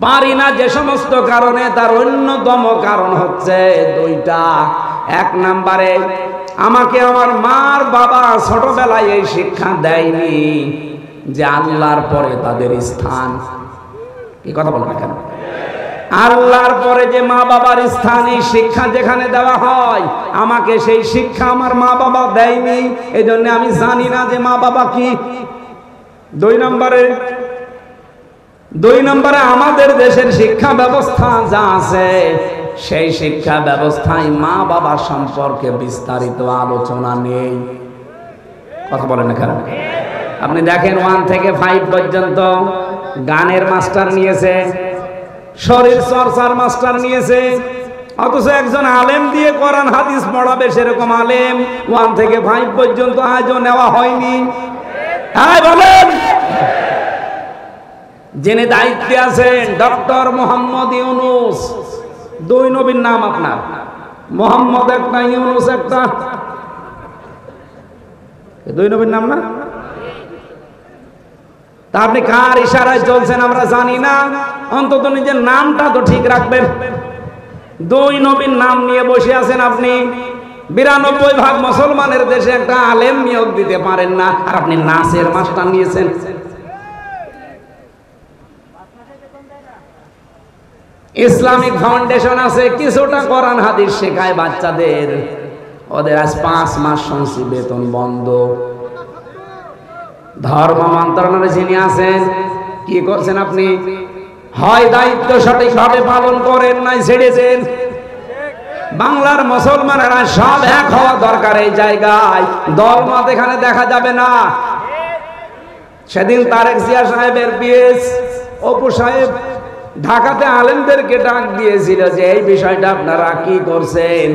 পারি না যে সমস্ত কারণে, তার অন্যতম কারণ হচ্ছে 2টা। 1 নম্বরে আমাকে আমার মার বাবা ছোটবেলায় এই শিক্ষা দেয়নি যে আল্লাহর পরে তাদের স্থান। কি কথা বলবেন কেন? আল্লাহর পরে যে মা বাবার স্থান, এই শিক্ষা যেখানে দেওয়া হয়, আমাকে সেই শিক্ষা আমার মা বাবা দেয়নি, এই জন্য আমি জানি না যে মা বাবা কি। 2 নম্বরে আমাদের দেশের শিক্ষা ব্যবস্থা যা আছে, সেই শিক্ষা ব্যবস্থায় মা বাবা সম্পর্কে বিস্তারিত আলোচনা নেই। কথা বলেন না কেন? আপনি দেখেন 1 থেকে 5 পর্যন্ত গানের মাস্টার নিয়েছে, শরীর চর্চার মাস্টার নিয়েছে, অথচ একজন আলেম দিয়ে কোরআন হাদিস পড়াবে সেরকম আলেম 1 থেকে 5 পর্যন্ত আজও নেওয়া হয়নি। হ্যাঁ বলেন। যিনি দায়িত্বে আছেন ডক্টর মোহাম্মদ ইউনূস। দুই নবীর নাম আপনার, মোহাম্মদ একটা, ইউনূস একটা। দুই নবীর নাম না? তা আপনি কার ইশারায় চলছেন আমরা জানি না, অন্তত নিজের নামটা তো ঠিক রাখবেন। দুই নবীর নাম নিয়ে বসে আছেন আপনি। ৯২% মুসলমানের দেশে একটা আলেম নিয়োগ দিতে পারেন না, আর আপনি নাচের মাস্টার নিয়েছেন। ইসলামিক ফাউন্ডেশন আছে, কিছুটা কোরআন হাদিস শেখায় বাচ্চাদের, ওদের আজ 5 মাস শুনছি বেতন বন্ধ। ধর্ম মন্ত্রণালয়ে যিনি আছেন, কি করছেন আপনি? হয় দায়িত্ব সঠিকভাবে পালন করেন, নাই ছেড়েছেন। বাংলার মুসলমানেরা সব এক হওয়া দরকার এই জায়গায়, দলমত এখানে দেখা যাবে না। সেদিন তারেক জিয়া সাহেবের পিএস অপু সাহেব ঢাকাতে আলেমদেরকে ডাক দিয়েছিল যে এই বিষয়টা আপনারা কি করছেন।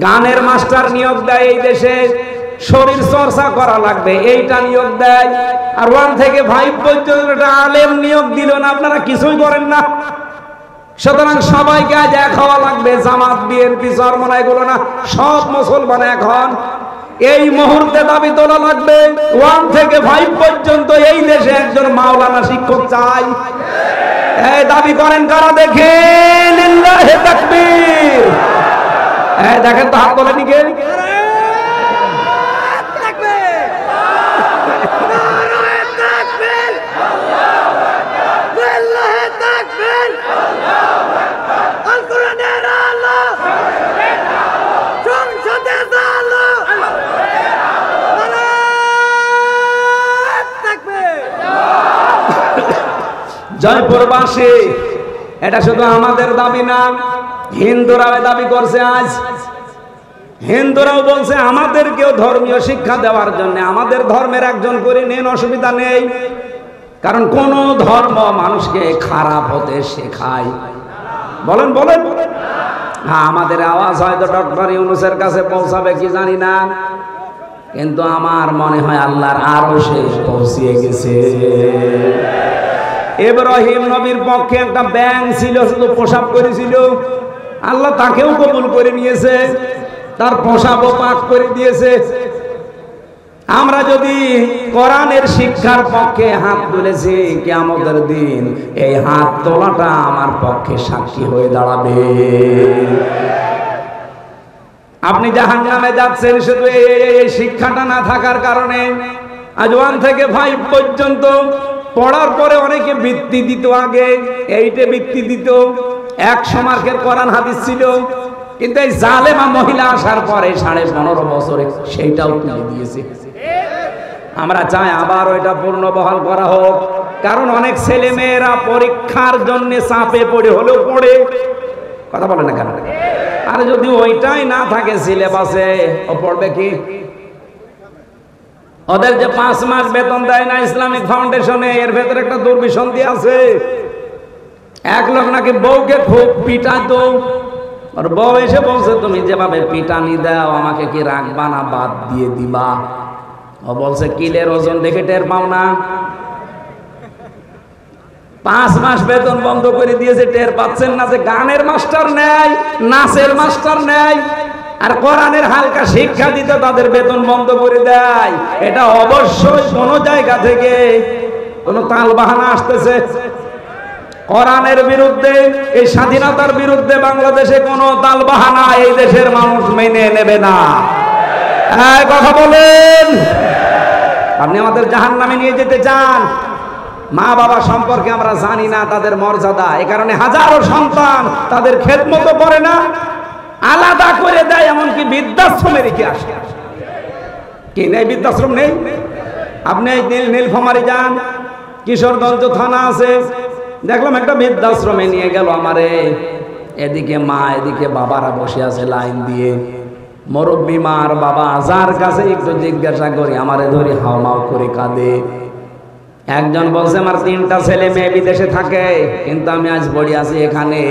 গানের মাস্টার নিয়োগ দেয় এই দেশে, শরীর চর্চা করা লাগবে এইটা নিয়োগ দেয়, আর 1 থেকে 5 পর্যন্ত একটা আলেম নিয়োগ দিল না, আপনারা কিছুই করেন না। সুতরাং সবাইকে আজ এক হওয়া লাগবে, জামাত বিএনপি চরমনা এগুলো না, সব মুসলমান এক হন। এই মুহূর্তে দাবি তোলা লাগবে 1 থেকে 5 পর্যন্ত এই দেশে একজন মাওলানা শিক্ষক চাই। এই দাবি করেন কারা দেখেন? লিল্লাহি তাকবীর। এই দেখেন তো হাত তোলেনি কে? জয়পুরবাসী, এটা শুধু আমাদের দাবি না, হিন্দুরাও দাবি করছে। আজ হিন্দুরাও বলছে আমাদেরকেও ধর্মীয় শিক্ষা দেওয়ার জন্য আমাদের ধর্মের একজন করে নেন, অসুবিধা নেই। কারণ কোন ধর্ম মানুষকে খারাপ হতে শেখায়? বলেন বলেন। হ্যাঁ, আমাদের আওয়াজ হয়তো ডক্টর ইউনূসের কাছে পৌঁছাবে কি জানি না, কিন্তু আমার মনে হয় আল্লাহর আরশে পৌঁছিয়ে গেছে। ইব্রাহিম নবীর পক্ষে একটা ব্যাঙ ছিল, শুধু প্রসাব করেছিল, আল্লাহ তাকেও কবুল করে নিয়েছে, তার প্রসাবও পাক করে দিয়েছে। আমরা যদি কোরআনের শিক্ষার পক্ষে হাত তুলেছি, কিয়ামতের দিন এই হাত তোলাটা আমার পক্ষে সাক্ষী হয়ে দাঁড়াবে। আপনি জাহান্নামে যাচ্ছেন শুধু এই শিক্ষাটা না থাকার কারণে। আজ 1 থেকে 5 পর্যন্ত পড়ার পরে অনেকে বৃত্তি দিত, আগে 8-এ বৃত্তি দিত, 100 মার্কের কোরআন হাদিস ছিল, কিন্তু এই জালেমা মহিলা আসার পরে 15.5 বছরে সেইটাও তুলে দিয়েছে। আমরা চাই আবার ওইটা পূর্ণবহাল করা হোক, কারণ অনেক ছেলে মেয়েরা পরীক্ষার জন্য চাপে পড়ে হলেও পড়ে, কথা বলে না কেন? আর যদি ওইটাই না থাকে সিলেবাসে, ও পড়বে কি? ওদের যে 5 মাস বেতন দেয় না ইসলামিক ফাউন্ডেশনে, এর ভেতরে একটা দুর্বিসন্ধি আছে। এক লোক নাকি বউকে খুব পিটাতো, আর বউ এসে বলছে তুমি যেভাবে পিটানি দাও আমাকে কি রাখবা না বাদ দিয়ে দিবা? ও বলছে কিলের ওজন দেখে টের পাও না? 5 মাস বেতন বন্ধ করে দিয়েছে, টের পাচ্ছেন না যে গানের মাস্টার নেয়, নাচের মাস্টার নেয়, আর কোরআনের হালকা শিক্ষা দিতে তাদের বেতন বন্ধ করে দেয়। এটা অবশ্যই কোনো জায়গা থেকে কোনো তালবাহানা আসতেছে। কোরআনের বিরুদ্ধে, এই স্বাধীনতার বিরুদ্ধে বাংলাদেশে কোনো তালবাহানা এই দেশের মানুষ মেনে নেবে না। কথা বলেন। আপনি আমাদের জাহান্নামে নিয়ে যেতে চান? মা বাবা সম্পর্কে আমরা জানি না তাদের মর্যাদা, এ কারণে হাজারো সন্তান তাদের খেদমত করে না, আলাদা করে দেয়, এমনকি বৃদ্ধাশ্রমে রেখে আসে। কি নেই? বৃদ্ধাশ্রম নেই? আপনি নীলফামারী যান, কিশোরগঞ্জ থানা আছে, দেখলাম একটা বৃদ্ধাশ্রমে নিয়ে গেল আমারে। এদিকে মা, এদিকে বাবারা বসে আছে লাইন দিয়ে, মুরব্বী মার বাবা, যার কাছে একটু জিজ্ঞাসা করি আমারে ধরে হাওমাও করে কাঁদে। একজন বলছে আমার 3টা ছেলে মেয়ে বিদেশে থাকে, কিন্তু আমি আজ পড়ে আছি এখানে।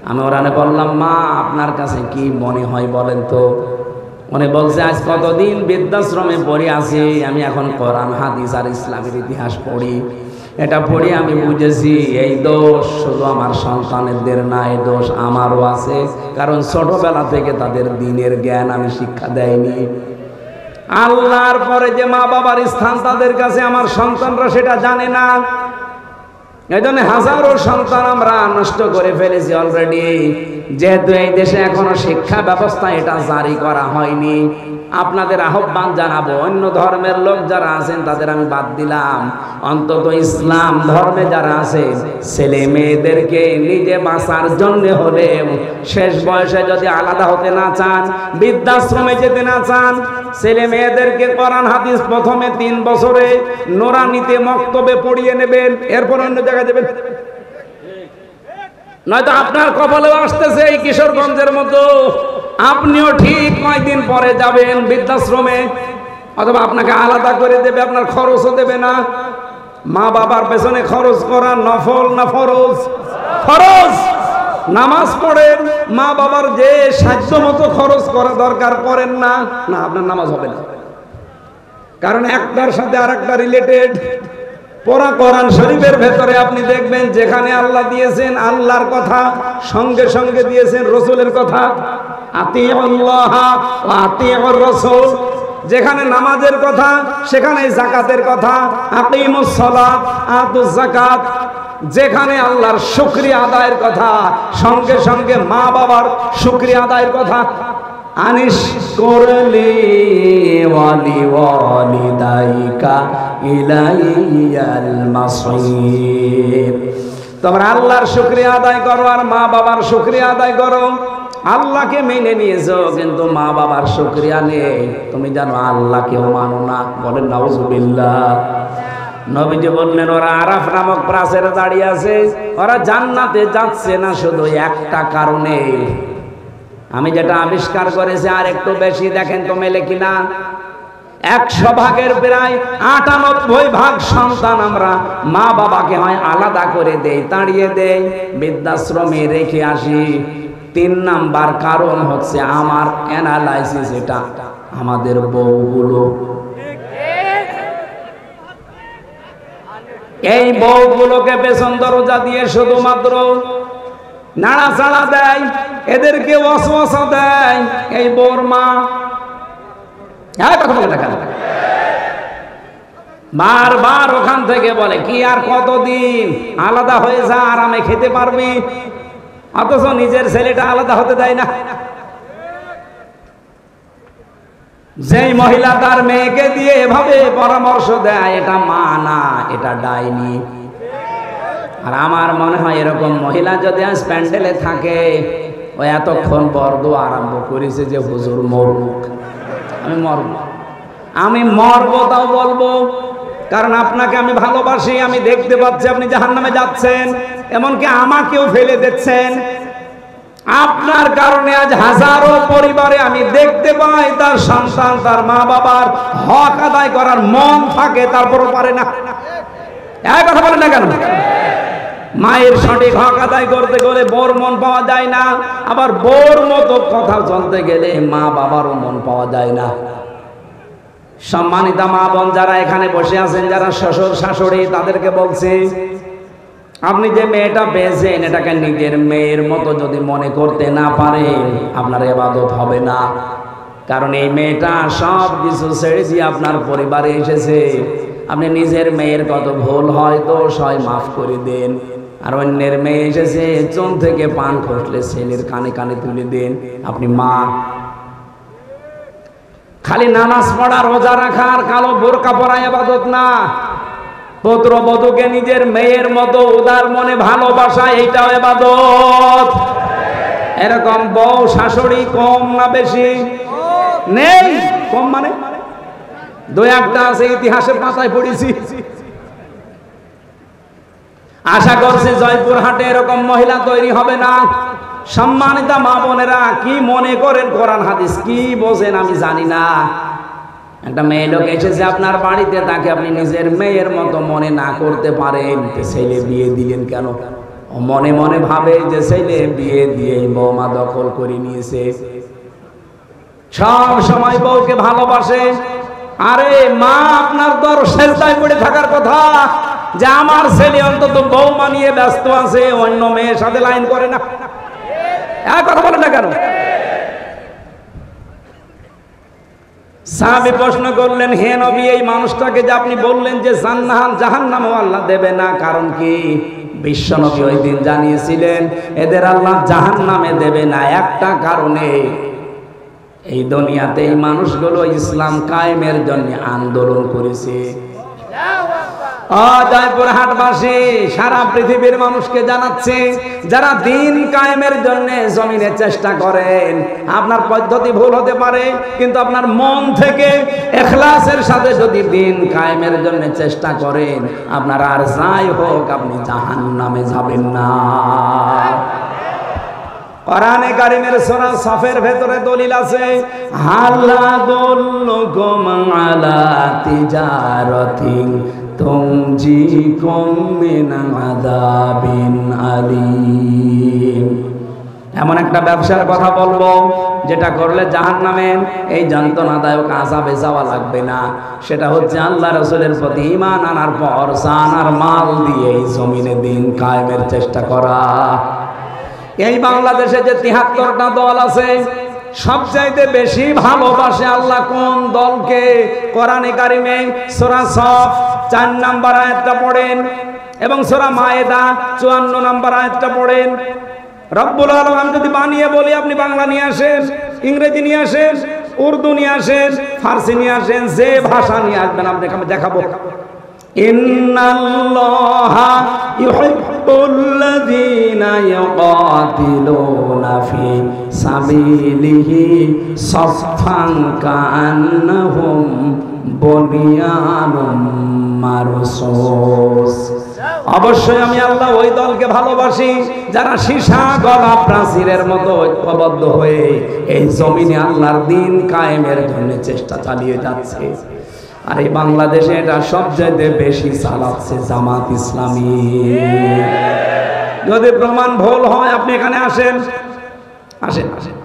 আমি ওরানে বললাম মা আপনার কাছে কি মনে হয় বলেন তো? উনি বলছে আজ কতদিন বৃদ্ধাশ্রমে পড়ে আছি, আমি এখন কোরআন হাদিস আর ইসলামের ইতিহাস পড়ি। এটা পড়ে আমি বুঝেছি এই দোষ শুধু আমার সন্তানদের না, এই দোষ আমারও আছে, কারণ ছোটবেলা থেকে তাদের দ্বীনের জ্ঞান আমি শিক্ষা দেয়নি। আল্লাহর পরে যে মা বাবার স্থান তাদের কাছে আমার সন্তানরা সেটা জানে না। এই জন্য হাজারো সন্তান আমরা নষ্ট করে ফেলেছি অলরেডি, যেহেতু এই দেশে এখনো শিক্ষা ব্যবস্থা এটা জারি করা হয়নি। আপনাদের আহ্বান জানাবো, অন্য ধর্মের লোক যারা আছেন তাদের আমি বাদ দিলাম, অন্তত ইসলাম ধর্মে যারা আছেন ছেলে মেয়েদেরকে নিজে বাঁচার জন্য হলে শেষ বয়সে যদি আলাদা হতে না চান, বৃদ্ধাশ্রমে যেতে না চান, ছেলে মেয়েদেরকে কোরআন হাদিস প্রথমে 3 বছরে নোরানিতে মক্তবে পড়িয়ে নেবেন, এরপর অন্য জায়গায় দেবেন। নয়তো আপনার কপালেও আসতেছে এই কিশোরগঞ্জের মতো, আপনিও ঠিক কয়েকদিন পরে যাবেন বৃদ্ধাশ্রমে, অথবা আপনাকে আলাদা করে দেবে, আপনার খরচও দেবে না। মা বাবার পেছনে খরচ করা নফল না ফরজ? ফরজ। নামাজ পড়েন, মা বাবার যে সাধ্য মতো খরচ করা দরকার করেন না, না আপনার নামাজ হবে না, কারণ একটার সাথে আরেকটা রিলেটেড। পড়া কোরআন শরীফের ভেতরে আপনি দেখবেন যেখানে আল্লাহ দিয়েছেন আল্লাহর কথা, সঙ্গে সঙ্গে দিয়েছেন রসুলের কথা, আতিউল্লাহ ওয়া আতিউর রাসূল। যেখানে নামাজের কথা সেখানে যাকাতের কথা, আকিমুস সালাত আতুজ যাকাত। যেখানে আল্লাহর শুকরিয়া আদায়ের কথা সঙ্গে সঙ্গে মা বাবার শুকরিয়া আদায়ের কথা। আনিশ করলি ওয়ালি ওয়ালিদাইকা ইলাইয়াল মাসির। তোমরা আল্লাহর শুকরিয়া আদায় করো আর মা বাবার শুকরিয়া আদায় করো। আল্লাহকে মেনে নিয়েছো কিন্তু মা বাবার শুকরিয়া নেই, তুমি জানো আল্লাহকেও মানো না। বলেন নাউজুবিল্লাহ। নবীজি বললেন ওরা আরাফ নামক প্রাচীরে দাঁড়িয়ে আছে, ওরা জান্নাতে যাচ্ছে না শুধু একটা কারণে, আমি যেটা আবিষ্কার করেছি আর একটু বেশি, দেখেন তো মেলে কিনা। 100 ভাগের প্রায় 98 ভাগ সন্তান আমরা মা বাবাকে হয় আলাদা করে দেই, তাড়িয়ে দেই, বৃদ্ধাশ্রমে রেখে আসি। 3 নাম্বার কারণ হচ্ছে আমার অ্যানালাইসিস, এটা আমাদের বউগুলো। এই বউগুলোকে পেছন দরজা দিয়ে শুধুমাত্র নাড়াচাড়া দেয়, এদেরকে ওয়াসওয়াসা দেয় এই বউর মা। কথা বলে দেখেন, বারবার ওখান থেকে বলে কি আর কতদিন আলাদা হয়ে যা, আরামে খেতে পারবি, অথচ নিজের ছেলেটা আলাদা হতে দেয় না। যেই মহিলা তার মেয়েকে দিয়ে এভাবে পরামর্শ দেয়, এটা মা না, এটা ডাইনি। আর আমার মনে হয় এরকম মহিলা যদি আজ প্যান্ডেলে থাকে, ও এতক্ষণ বরদোয়া আরম্ভ করেছে যে হুজুর মরুক, আমি মরবো তাও বলবো, কারণ আপনাকে আমি ভালোবাসি, আমি দেখতে পাচ্ছি আপনি জাহান্নামে যাচ্ছেন, এমনকি আমাকেও ফেলে দিচ্ছেন। আপনার কারণে আজ হাজারো পরিবারে আমি দেখতে পাই তার সন্তান তার মা বাবার হক আদায় করার মন থাকে, তারপরও পারে না। এক কথা বলেন না কেন? মায়ের সঠিক হক আদায় করতে গেলে বোর মন পাওয়া যায় না, আবার বোর মতো কথা চলতে গেলে মা বাবারও মন পাওয়া যায় না। সম্মানিতা মা বোন যারা এখানে বসে আছেন, যারা শ্বশুর শাশুড়ি, তাদেরকে বলছি, আপনি যে মেয়েটা পেয়েছেন এটাকে নিজের মেয়ের মতো যদি মনে করতে না পারেন, আপনার ইবাদত হবে না। কারণ এই মেয়েটা সব কিছু ছেড়ে দিয়ে আপনার পরিবারে এসেছে। আপনি নিজের মেয়ের কত ভুল হয় দোষ হয় মাফ করে দেন, আর অন্যের মেয়ে এসেছে চুন থেকে পান খসলে ছেলের কানে কানে তুলে দেন। আপনি মা। খালি নামাজ পড়া রোজা রাখা আর কালো বোরকা পরা ইবাদত না, পুত্রবধূকে নিজের মেয়ের মতো উদার মনে ভালোবাসা, এইটাও ইবাদত। এরকম বউ শাশুড়ি কম না বেশি? নেই। কম মানে 2-1টা আছে, ইতিহাসের পাতায় পড়েছি। আশা করছি জয়পুরহাটে এরকম মহিলা তৈরি হবে না। সম্মানিতা মা বোনেরা, কি মনে করেন কোরআন হাদিস কি বোঝেন আমি জানি না। একটা মেয়ে লোক এসেছে আপনার বাড়িতে, তাকে আপনি নিজের মেয়ের মতো মনে না করতে পারেন, ছেলে বিয়ে দিলেন কেন? মনে মনে ভাবে যে ছেলে বিয়ে দিয়ে বৌমা দখল করে নিয়েছে। সব সময় বউকে ভালোবাসে। আরে মা আপনার দর সেজদায় পড়ে থাকার কথা, যে আমার ছেলে অন্তত বৌমা নিয়ে ব্যস্ত আছে, অন্য মেয়ের সাথে লাইন করে না? কথা বলে না কেন? সাহাবী প্রশ্ন করলেন, হে নবী, এই মানুষটাকে যে আপনি বললেন যে জাহান্নামও আল্লাহ দেবে না, কারণ কি? বিশ্বনবী ওই দিন জানিয়েছিলেন এদের আল্লাহ জাহান্নামে দেবে না একটা কারণে, এই দুনিয়াতে এই মানুষগুলো ইসলাম কায়েমের জন্য আন্দোলন করেছে। জয়পুরহাটবাসী সারা পৃথিবীর মানুষকে জানাচ্ছে, যারা দিন কায়েমের জন্য জমিনে চেষ্টা করেন, আপনার পদ্ধতি ভুল হতে পারে, কিন্তু আপনার মন থেকে ইখলাসের সাথে যদি দিন কায়েমের জন্য চেষ্টা করেন, আপনার আর যাই হোক আপনি জাহান্নামে যাবেন না। কোরআনে কারীমের সূরা সফের ভেতরে দলিল আছে, হাল্লা দুল্লুকুম আলা তিজারাতিন তুনজিকুম মিন আযাবিন আলীম। এমন একটা ব্যবসার কথা বলবো যেটা করলে জাহান্নামের এই যন্ত্রণাদায়ক আযাবে যাওয়া লাগবে না। সেটা হচ্ছে আল্লাহ রাসূলের প্রতি ঈমান আনার পর জান আর মাল দিয়ে এই জমিনে দিন কায়েমের চেষ্টা করা। এই বাংলাদেশে যে ৭৩টা দল আছে, সবচাইতে বেশি ভালোবাসে আল্লাহ কোন দলকে? কোরআনে কারিমে সূরা সফ ৪ নম্বর আয়াতটা পড়েন এবং সূরা মায়েদা ৫৪ নম্বর আয়াতটা পড়েন। রব্বুল আলামিন যদি বানিয়ে বলি, আপনি বাংলা নিয়ে আসেন, ইংরেজি নিয়ে আসেন, উর্দু নিয়ে আসেন, ফার্সি নিয়ে আসেন, যে ভাষা নিয়ে আসবেন আপনাকে আমি দেখাবো। ইন্নাল্লাহা ইউহিব্বুল্লাযীনা ইউকাতিলুনা ফি সাবিলিহি সাফফান কাআন্নাহুম বুনিয়ানুম মারসুস। অবশ্যই আমি আল্লাহ ওই দলকে ভালোবাসি যারা সীসা গলা প্রাচীরের মতো ঐক্যবদ্ধ হয়ে এই জমিনে আল্লাহর দ্বীন কায়েমের জন্য চেষ্টা চালিয়ে যাচ্ছে। আর এই বাংলাদেশে এটা সবচেয়ে বেশি চালাচ্ছে জামাত ইসলামী। যদি প্রমাণ ভুল হয় আপনি এখানে আসেন, আসেন আসেন।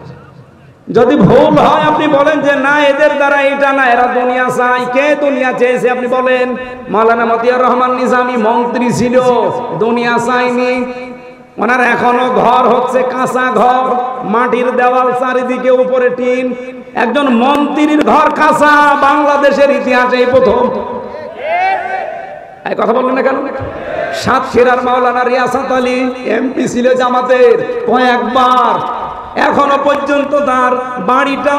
যদি ভুল হয় আপনি বলেন যে না, এদের দ্বারা এটা না, এরা দুনিয়া চায়। কে দুনিয়া চেয়েছে আপনি বলেন? মাওলানা মতিয়ার রহমান নিজামী মন্ত্রী ছিল, দুনিয়া চায়নি। ওনার এখনো ঘর হচ্ছে কাঁচা ঘর, মাটির দেওয়াল, চারিদিকে উপরে টিন। একজন মন্ত্রীর ঘর কাঁচা বাংলাদেশের ইতিহাসে এই প্রথম। এই কথা বললেন না কেন? সাতক্ষীরার মাওলানা রিয়াসাত আলী এমপি ছিল জামাতের কয়েকবার, এখনো পর্যন্ত তার বাড়িটা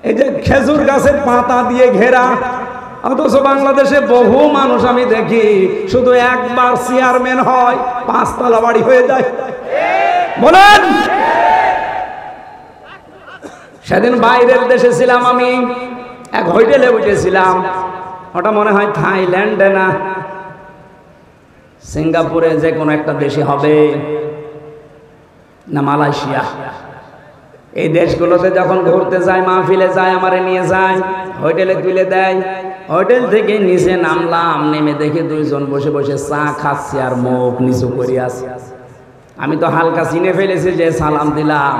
এই যে খেজুর গাছের পাতা দিয়ে ঘেরা। অথচ বাংলাদেশে বহু মানুষ আমি দেখি শুধু একবার চেয়ারম্যান হয়, ৫ তলা বাড়ি হয়ে যায়। বলেন, সেদিন বাইরের দেশে ছিলাম আমি, এক হোটেলে উঠেছিলাম, ওটা মনে হয় থাইল্যান্ডে না সিঙ্গাপুরে, যে কোনো একটা দেশে হবে, না মালয়েশিয়া। এই দেশগুলোতে যখন ঘুরতে যায়, মাহফিলে যায়, আমারে নিয়ে যায়, হোটেলে তুলে দেয়। হোটেল থেকে নিচে নামলাম, নেমে দেখে দুইজন বসে বসে চা খাচ্ছে আর মুখ নিচু করে আছে। আমি তো হালকা চিনে ফেলেছি, যে সালাম দিলাম,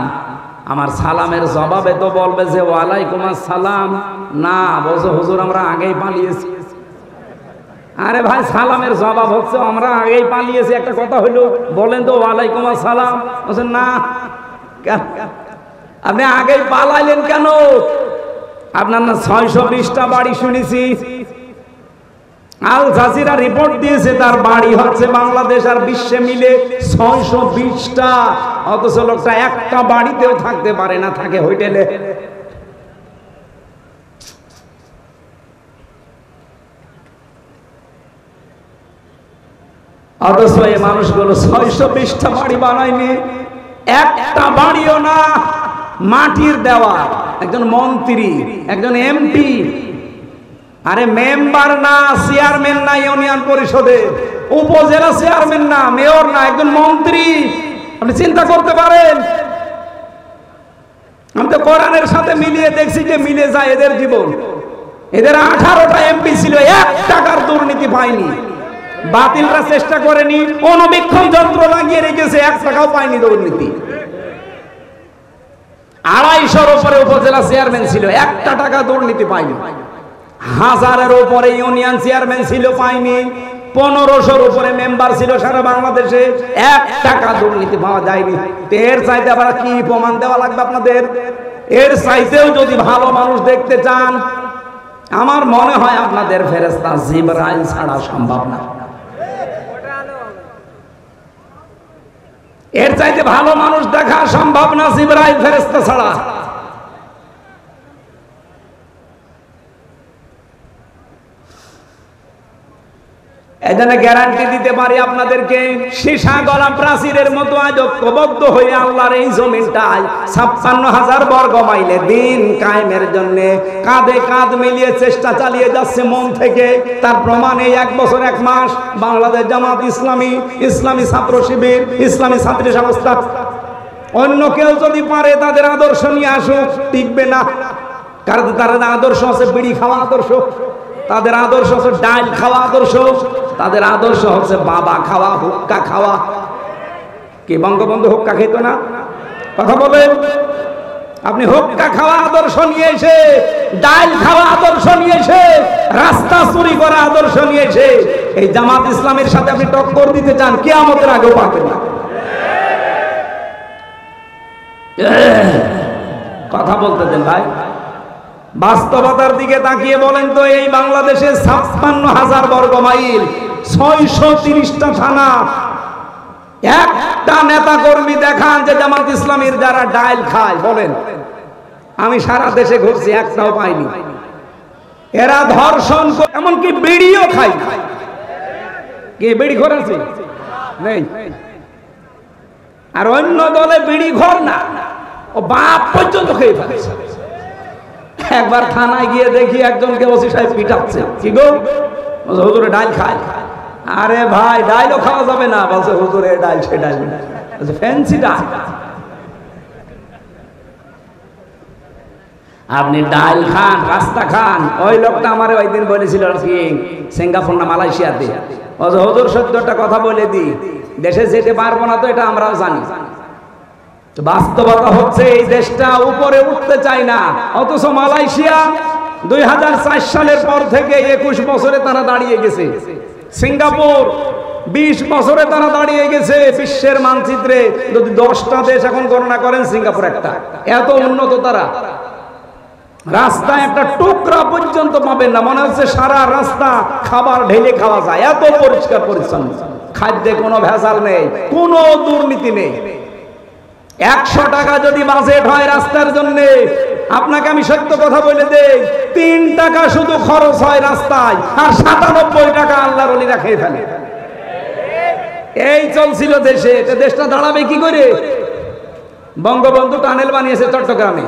আমার সালামের জবাবে তো বলবে যে ওয়ালাইকুম আসসালাম, না বলছে হুজুর আমরা আগেই পালিয়েছি। আরে ভাই, সালামের জবাব হচ্ছে আমরা আগেই পালিয়েছি, একটা কথা হইলো, বলেন তো ওয়ালাইকুম আসসালাম। বলছেন না, আপনি আগেই পালাইলেন কেন? আপনার না ৬২০টা বাড়ি শুনেছি, আল জাজিরা রিপোর্ট দিয়েছে তার বাড়ি হচ্ছে বাংলাদেশ আর বিশ্বে মিলে ৬২০টা, অথচ লোকটা একটা বাড়িতেও থাকতে পারে না, থাকে হোটেলে। অথচ এই মানুষগুলো ৬২০টা বাড়ি বানায়নি, একটা বাড়িও না, মাটির দেওয়া। একজন মন্ত্রী, একজন এমপি, আরে মেম্বার না, চেয়ারম্যান না ইউনিয়ন পরিষদে, উপজেলা চেয়ারম্যান না, মেয়র না, একজন মন্ত্রী। আপনি চিন্তা করতে পারেন? আমি তো কোরআনের সাথে মিলিয়ে দেখছি যে মিলে যায় এদের জীবন। এদের 18টা এমপি ছিল, 1 টাকার দুর্নীতি পায়নি। বাতিলরা চেষ্টা করেনি, অনুবীক্ষণ যন্ত্র লাগিয়ে রেখেছে, 1 টাকাও পায়নি দুর্নীতি। 250-এর উপরে উপজেলা চেয়ারম্যান ছিল, 1 টাকা দুর্নীতি পায়নি। 1000-এর উপরে ইউনিয়ন চেয়ারম্যান ছিল, পায়নি। 1500-র উপরে মেম্বার ছিল সারা বাংলাদেশে, 1 টাকা দুর্নীতি পাওয়া যায়নি। এর চাইতে আবার কি প্রমাণ দেওয়া লাগবে আপনাদের? এর চাইতেও যদি ভালো মানুষ দেখতে চান, আমার মনে হয় আপনাদের ফেরেশতা জিবরাইল ছাড়া সম্ভব না। এর চাইতে ভালো মানুষ দেখা সম্ভব না জিবরাইল ফেরেশতা ছাড়া। এজন্য গ্যারান্টি দিতে পারি আপনাদেরকে, সীসা গলা প্রাচীরের মতো আজ ঐক্যবদ্ধ হয়ে আল্লাহর এই জমিনটায় 56,000 বর্গ মাইলে দিন কায়েমের জন্য কাঁধে কাঁধ মিলিয়ে চেষ্টা চালিয়ে যাচ্ছে মন থেকে। তার প্রমাণ এই 1 বছর 1 মাস বাংলাদেশ জামাত ইসলামী, ইসলামী ছাত্র শিবির, ইসলামী ছাত্রী সংস্থা, অন্য কেউ যদি পারে তাদের আদর্শ নিয়ে আসুক, টিকবে না। কারণ তাদের আদর্শ আছে বিড়ি খাওয়া আদর্শ, তাদের আদর্শ হচ্ছে ডাল খাওয়া আদর্শ, তাদের আদর্শ হচ্ছে বাবা খাওয়া, হুক্কা খাওয়া। কি বঙ্গবন্ধু হুক্কা খেত না? কথা বলেন। আপনি হুক্কা খাওয়া আদর্শ নিয়ে এসে, ডাল খাওয়া আদর্শ নিয়ে এসে, রাস্তা চুরি করা আদর্শ নিয়ে এসে এই জামাত ইসলামের সাথে আপনি টক্কর দিতে চান, কিয়ামতের আগেও পাবেন না। কথা বলতে দেন ভাই। বাস্তবতার দিকে তাকিয়ে বলেন তো, এই বাংলাদেশে 56,000 বর্গ মাইল, 630টা থানা, একটা নেতা কর্মী দেখান যে জামাত ইসলামীর যারা ডাল খায়, বলেন। আমি সারা দেশে ঘুরছি, একটাও পাইনি। এরা ধর্ষণ, এমনকি বিড়িও খায় না। কে বিড়ি ঘর আছে? নেই। আর অন্য দলে বিড়ি ঘর না, ও বাপ পর্যন্ত খেয়ে ফেলে। একবার থানায় গিয়ে দেখি একজনকে ওসি সাহেব পিটাচ্ছে। কি গো? বলছে হুজুরে ডাল খায়। আরে ভাই, ডালও খাওয়া যাবে না। বলছে হুজুরে ডাল, সে ডাল ফ্যান্সি ডাল। আপনি ডাল খান, রাস্তা খান। ওই লোকটা আমার ওই দিন বলেছিল কি সিঙ্গাপুর না মালয়েশিয়াতে, বলছে হুজুর সত্যটা কথা বলে দি, দেশে যেতে পারবো না তো এটা আমরাও জানি। বাস্তবতা হচ্ছে এই দেশটা উপরে উঠতে চায় না, অথচ মালয়েশিয়া 2004 সালের পর থেকে 21 বছরে তারা দাঁড়িয়ে গেছে। সিঙ্গাপুর 20 বছরে তারা দাঁড়িয়ে গেছে বিশ্বের মানচিত্রে। যদি 10টা দেশ এখন গণনা করেন, সিঙ্গাপুর একটা। এত উন্নত তারা। রাস্তায় একটা টুকরা পর্যন্ত পাবেন না, মনে হচ্ছে সারা রাস্তা খাবার ঢেলে খাওয়া যায়, এত পরিষ্কার পরিচ্ছন্ন। খাদ্যে কোনো ভেজাল নেই, কোনো দুর্নীতি নেই। 100 টাকা যদি বাজেট হয় রাস্তার জন্য, আপনাকে আমি সত্য কথা বলে দেই, 3 টাকা শুধু খরচ হয় রাস্তায়, আর 97 টাকা আল্লাহর ওলিরা খেয়ে ফেলে। এই চলছিল দেশে। দেশটা দাঁড়াবে কি করে? বঙ্গবন্ধু টানেল বানিয়েছে চট্টগ্রামে,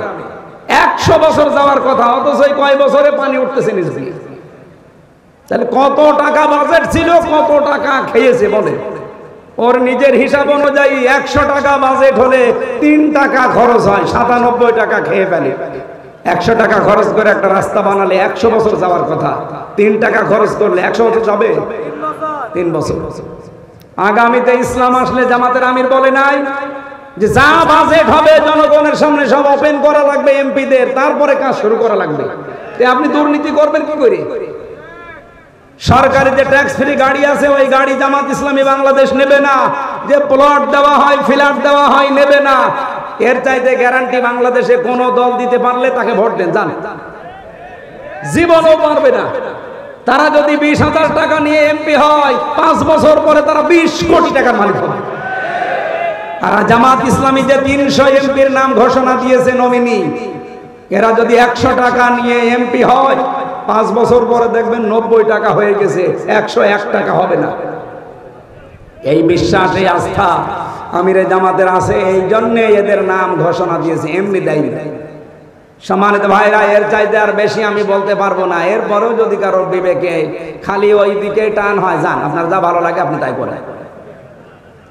100 বছর যাওয়ার কথা, অথচ কয় বছরে পানি উঠতেছে নিচে। তাহলে কত টাকা বাজেট ছিল, কত টাকা খেয়েছে বলে? ওর নিজের হিসাব অনুযায়ী 100 টাকা বাজেট হলে 3 টাকা খরচ হয়, 97 টাকা খেয়ে ফেলে। 100 টাকা খরচ করে একটা রাস্তা বানালে 100 বছর যাওয়ার কথা, 3 টাকা খরচ করলে 100 বছর যাবে? 3 বছর। আগামীতে ইসলাম আসলে জামাতের আমির বলে নাই যে যা বাজেট হবে জনগণের সামনে সব ওপেন করা লাগবে এমপিদের, তারপরে কাজ শুরু করা লাগবে। আপনি দুর্নীতি করবেন কি করে? সরকারি যে ট্যাক্স ফ্রি গাড়ি আছে, ওই গাড়ি জামাত ইসলামী বাংলাদেশ নেবে না। যে প্লট দেওয়া হয়, ফ্ল্যাট দেওয়া হয়, নেবে না। এর চাইতে গ্যারান্টি বাংলাদেশে কোন দল দিতে পারলে তাকে ভোট দেন, জান। জীবনও পারবে না। তারা যদি 20,000 টাকা নিয়ে এমপি হয়, 5 বছর পরে তারা 20 কোটি টাকার মালিক হবে। আর জামাত ইসলামী যে 300 এমপির নাম ঘোষণা দিয়েছে নমিনি, এরা যদি 100 টাকা নিয়ে এমপি হয়, 5 বছর পরে দেখবেন 90 টাকা হয়ে গেছে, 101 টাকা হবে না। এই বিশ্বাস, এই আস্থা আমিরে জামাতের আছে, এই জন্য এদের নাম ঘোষণা দিয়েছে, এমনি দেয়নি। সম্মানিত ভাইরা, এর চাইতে আর বেশি আমি বলতে পারবো না। এরপরেও যদি কারোর বিবেকে খালি ওই দিকে টান হয়, যান, আপনার যা ভালো লাগে আপনি তাই করেন।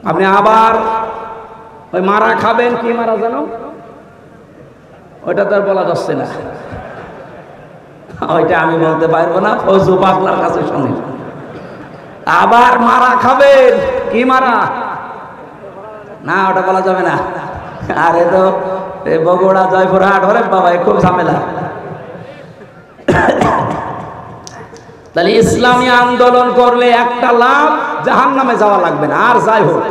আপনি আবার ওই মারা খাবেন, কি মারা জানো? ওইটা তো আর বলা যাচ্ছে না, ওইটা আমি বলতে পারবো না, ফজু পাগলার কাছে শুনি। আবার মারা খাবেন, কি মারা? না, ওটা বলা যাবে না। আরে তো বগুড়া, জয়পুরহাট, ওরে বাবা, খুব ঝামেলা। তাহলে ইসলামী আন্দোলন করলে একটা লাভ, জাহান্নামে যাওয়া লাগবে না। আর যাই হোক,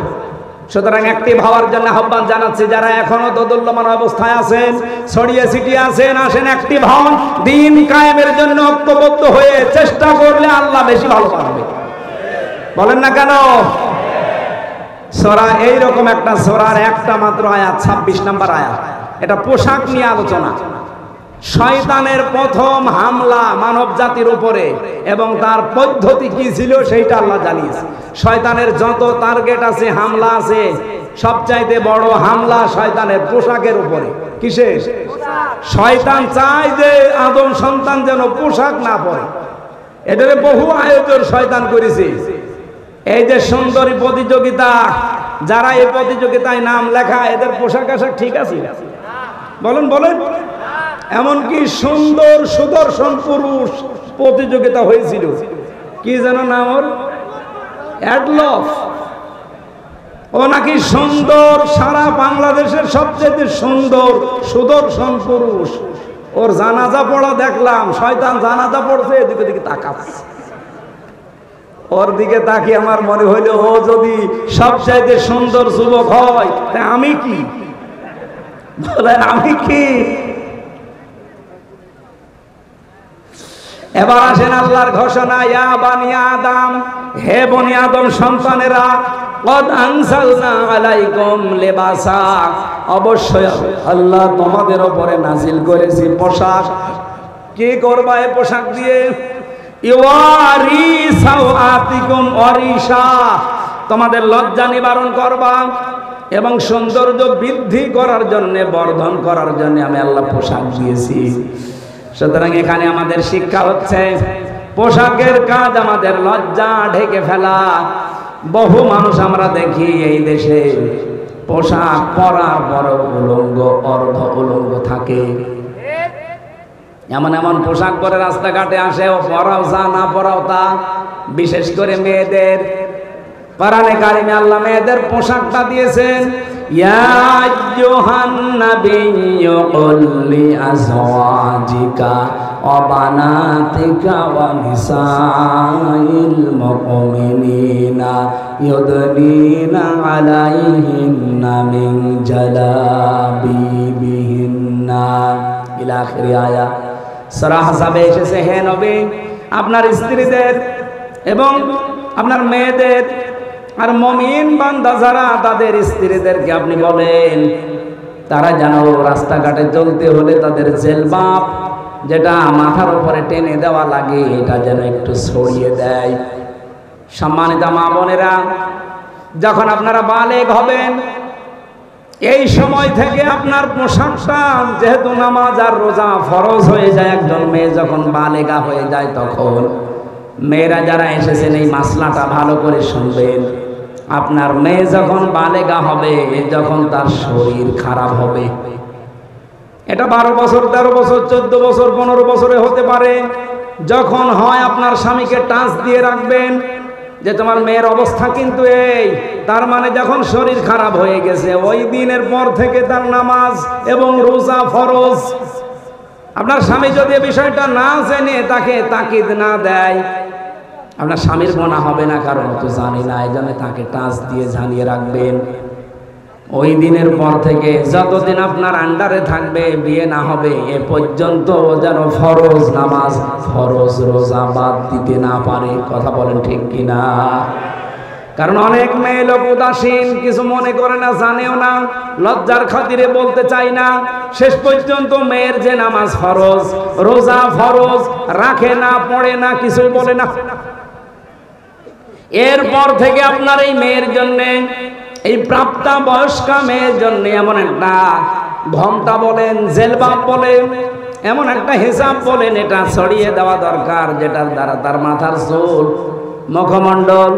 সুতরাং অ্যাক্টিভ হওয়ার জন্য আহ্বান জানাচ্ছি। যারা এখনো দোদুল্যমান অবস্থায় আছেন, ছড়িয়ে ছিটিয়ে আছেন, আসেন অ্যাক্টিভ হন। দিন কায়েমের জন্য ঐক্যবদ্ধ হয়ে চেষ্টা করলে আল্লাহ বেশি ভালো পারবে। বলেন না কেন? সূরা এইরকম একটা সূরার একটা মাত্র আয়াত, 26 নম্বর আয়াত, এটা পোশাক নিয়ে আলোচনা। শয়তানের প্রথম হামলা মানব জাতির উপরে এবং তার পদ্ধতি কি ছিল সেইটা আল্লাহ জানিয়েছে। শয়তানের যত টার্গেট আছে, হামলা আছে, সবচাইতে বড় হামলা শয়তানের পোশাকের উপরে। কিসে? শয়তান চায় যে আদম সন্তান যেন পোশাক না পরে। এদের বহু আয়োজন শয়তান করেছে। এই যে সুন্দরী প্রতিযোগিতা, যারা এই প্রতিযোগিতায় নাম লেখা, এদের পোশাক আশাক ঠিক আছে? বলেন বলেন। এমনকি সুন্দর সুদর্শন পুরুষ প্রতিযোগিতা হয়েছিল, কি যেন নাম ওর, অ্যাডলফ। ও নাকি সুন্দর, সারা বাংলাদেশের সবচেয়ে সুন্দর সুদর্শন পুরুষ। ওর জানাজা পড়া দেখলাম, শয়তান জানাজা পড়ছে, এদিকে দিকে তাকাচ্ছে। ওর দিকে তাকিয়ে আমার মনে হইল, ও যদি সবচাইতে সুন্দর যুবক হয়, তা আমি কি? বলেন আমি কি? এবার আসেন আল্লাহর ঘোষণা, ইয়া বানি আদম, হে বনি আদম সন্তানেরা, কদ আনজালনা আলাইকুম লিবাসা, অবশ্যই আল্লাহ তোমাদের উপরে নাজিল করেছি পোশাক। কি করবা এই পোশাক দিয়ে? ইওয়ারি সাওআতিকুম ওয়ারিশা, তোমাদের লজ্জা নিবারণ করবা এবং সৌন্দর্য বৃদ্ধি করার জন্য, বর্ধন করার জন্য আমি আল্লাহ পোশাক দিয়েছি। সুতরাং এখানে আমাদের শিক্ষা হচ্ছে, পোশাকের কাজ আমাদের লজ্জা ঢেকে ফেলা। বহু মানুষ আমরা দেখি এই দেশে পোশাক পরার পর উলঙ্গ, অর্ধ উলঙ্গ থাকে। এমন এমন পোশাক পরে রাস্তাঘাটে আসে, ও পরাও যা, না পরাও তা। বিশেষ করে মেয়েদের, কোরআনে কারিমে আল্লাহ মেয়েদের পোশাকটা দিয়েছেন। ইয়া আইয়ুহান নাবিয়্যু কুল লিআজওয়াজিকা ওয়া বানাতিকা ওয়া নিসাইল মুমিনিনা ইউদনিনা আলাইহিন্না মিন জালাবিবিহিন্না ইলা আখির আয়াত। সূরা আহজাবে এসেছে, হে নবী, আপনার স্ত্রীদের এবং আপনার মেয়েদের আর মুমিন বান্দা যারা, তাদের স্ত্রীদেরকে আপনি বলেন, তারা যেন রাস্তাঘাটে চলতে হলে তাদের জেলবাব, যেটা মাথার উপরে টেনে দেওয়া লাগে, এটা যেন একটু ছড়িয়ে দেয়। সম্মানিত মা বোনেরা, যখন আপনারা বালেগ হবেন, এই সময় থেকে আপনার পোশাকটা, যেহেতু নামাজ আর রোজা ফরজ হয়ে যায়, একজন মেয়ে যখন বালেগা হয়ে যায়, তখন মেয়েরা যারা এসেছেন এই মাসলাটা ভালো করে শুনবেন। আপনার মেয়ে যখন বালেগা হবে, যখন তার শরীর খারাপ হবে, এটা 12 বছর, 13 বছর, 14 বছর, 15 বছরে হতে পারে। যখন হয়, আপনার স্বামীকে টাচ দিয়ে রাখবেন যে তোমার মেয়ের অবস্থা কিন্তু এই। তার মানে যখন শরীর খারাপ হয়ে গেছে, ওই দিনের পর থেকে তার নামাজ এবং রোজা ফরজ। আপনার স্বামী যদি এই বিষয়টা না জেনে তাকে তাকিদ না দেয়, আপনার স্বামীর গুনাহ হবে না, কারণ তো জানি না, এই জন্য তাকে টাচ দিয়ে জানিয়ে রাখবেন। ওই দিনের পর থেকে যতদিন আপনার আন্ডারে থাকবে, বিয়ে না হবে, এ পর্যন্ত যেন ফরজ নামাজ, ফরজ রোজা বাদ দিতে না পারে। কথা বলেন ঠিক কিনা? কারণ অনেক মেয়ে লোক উদাসীন, কিছু মনে করে না, জানেও না, লজ্জার খাতিরে বলতে চাই না। শেষ পর্যন্ত মেয়ের যে নামাজ ফরজ, রোজা ফরজ, রাখে না, পড়ে না, কিছুই বলে না। এরপর থেকে আপনার এই মেয়ের জন্যে, এই প্রাপ্তা বয়স্কা মেয়ের জন্য এমন একটা ঘোমটা বলেন, জেলবাব বলেন, এমন একটা হিসাব বলেন, এটা ছড়িয়ে দেওয়া দরকার, যেটার দ্বারা তার মাথার চুল, মুখমণ্ডল,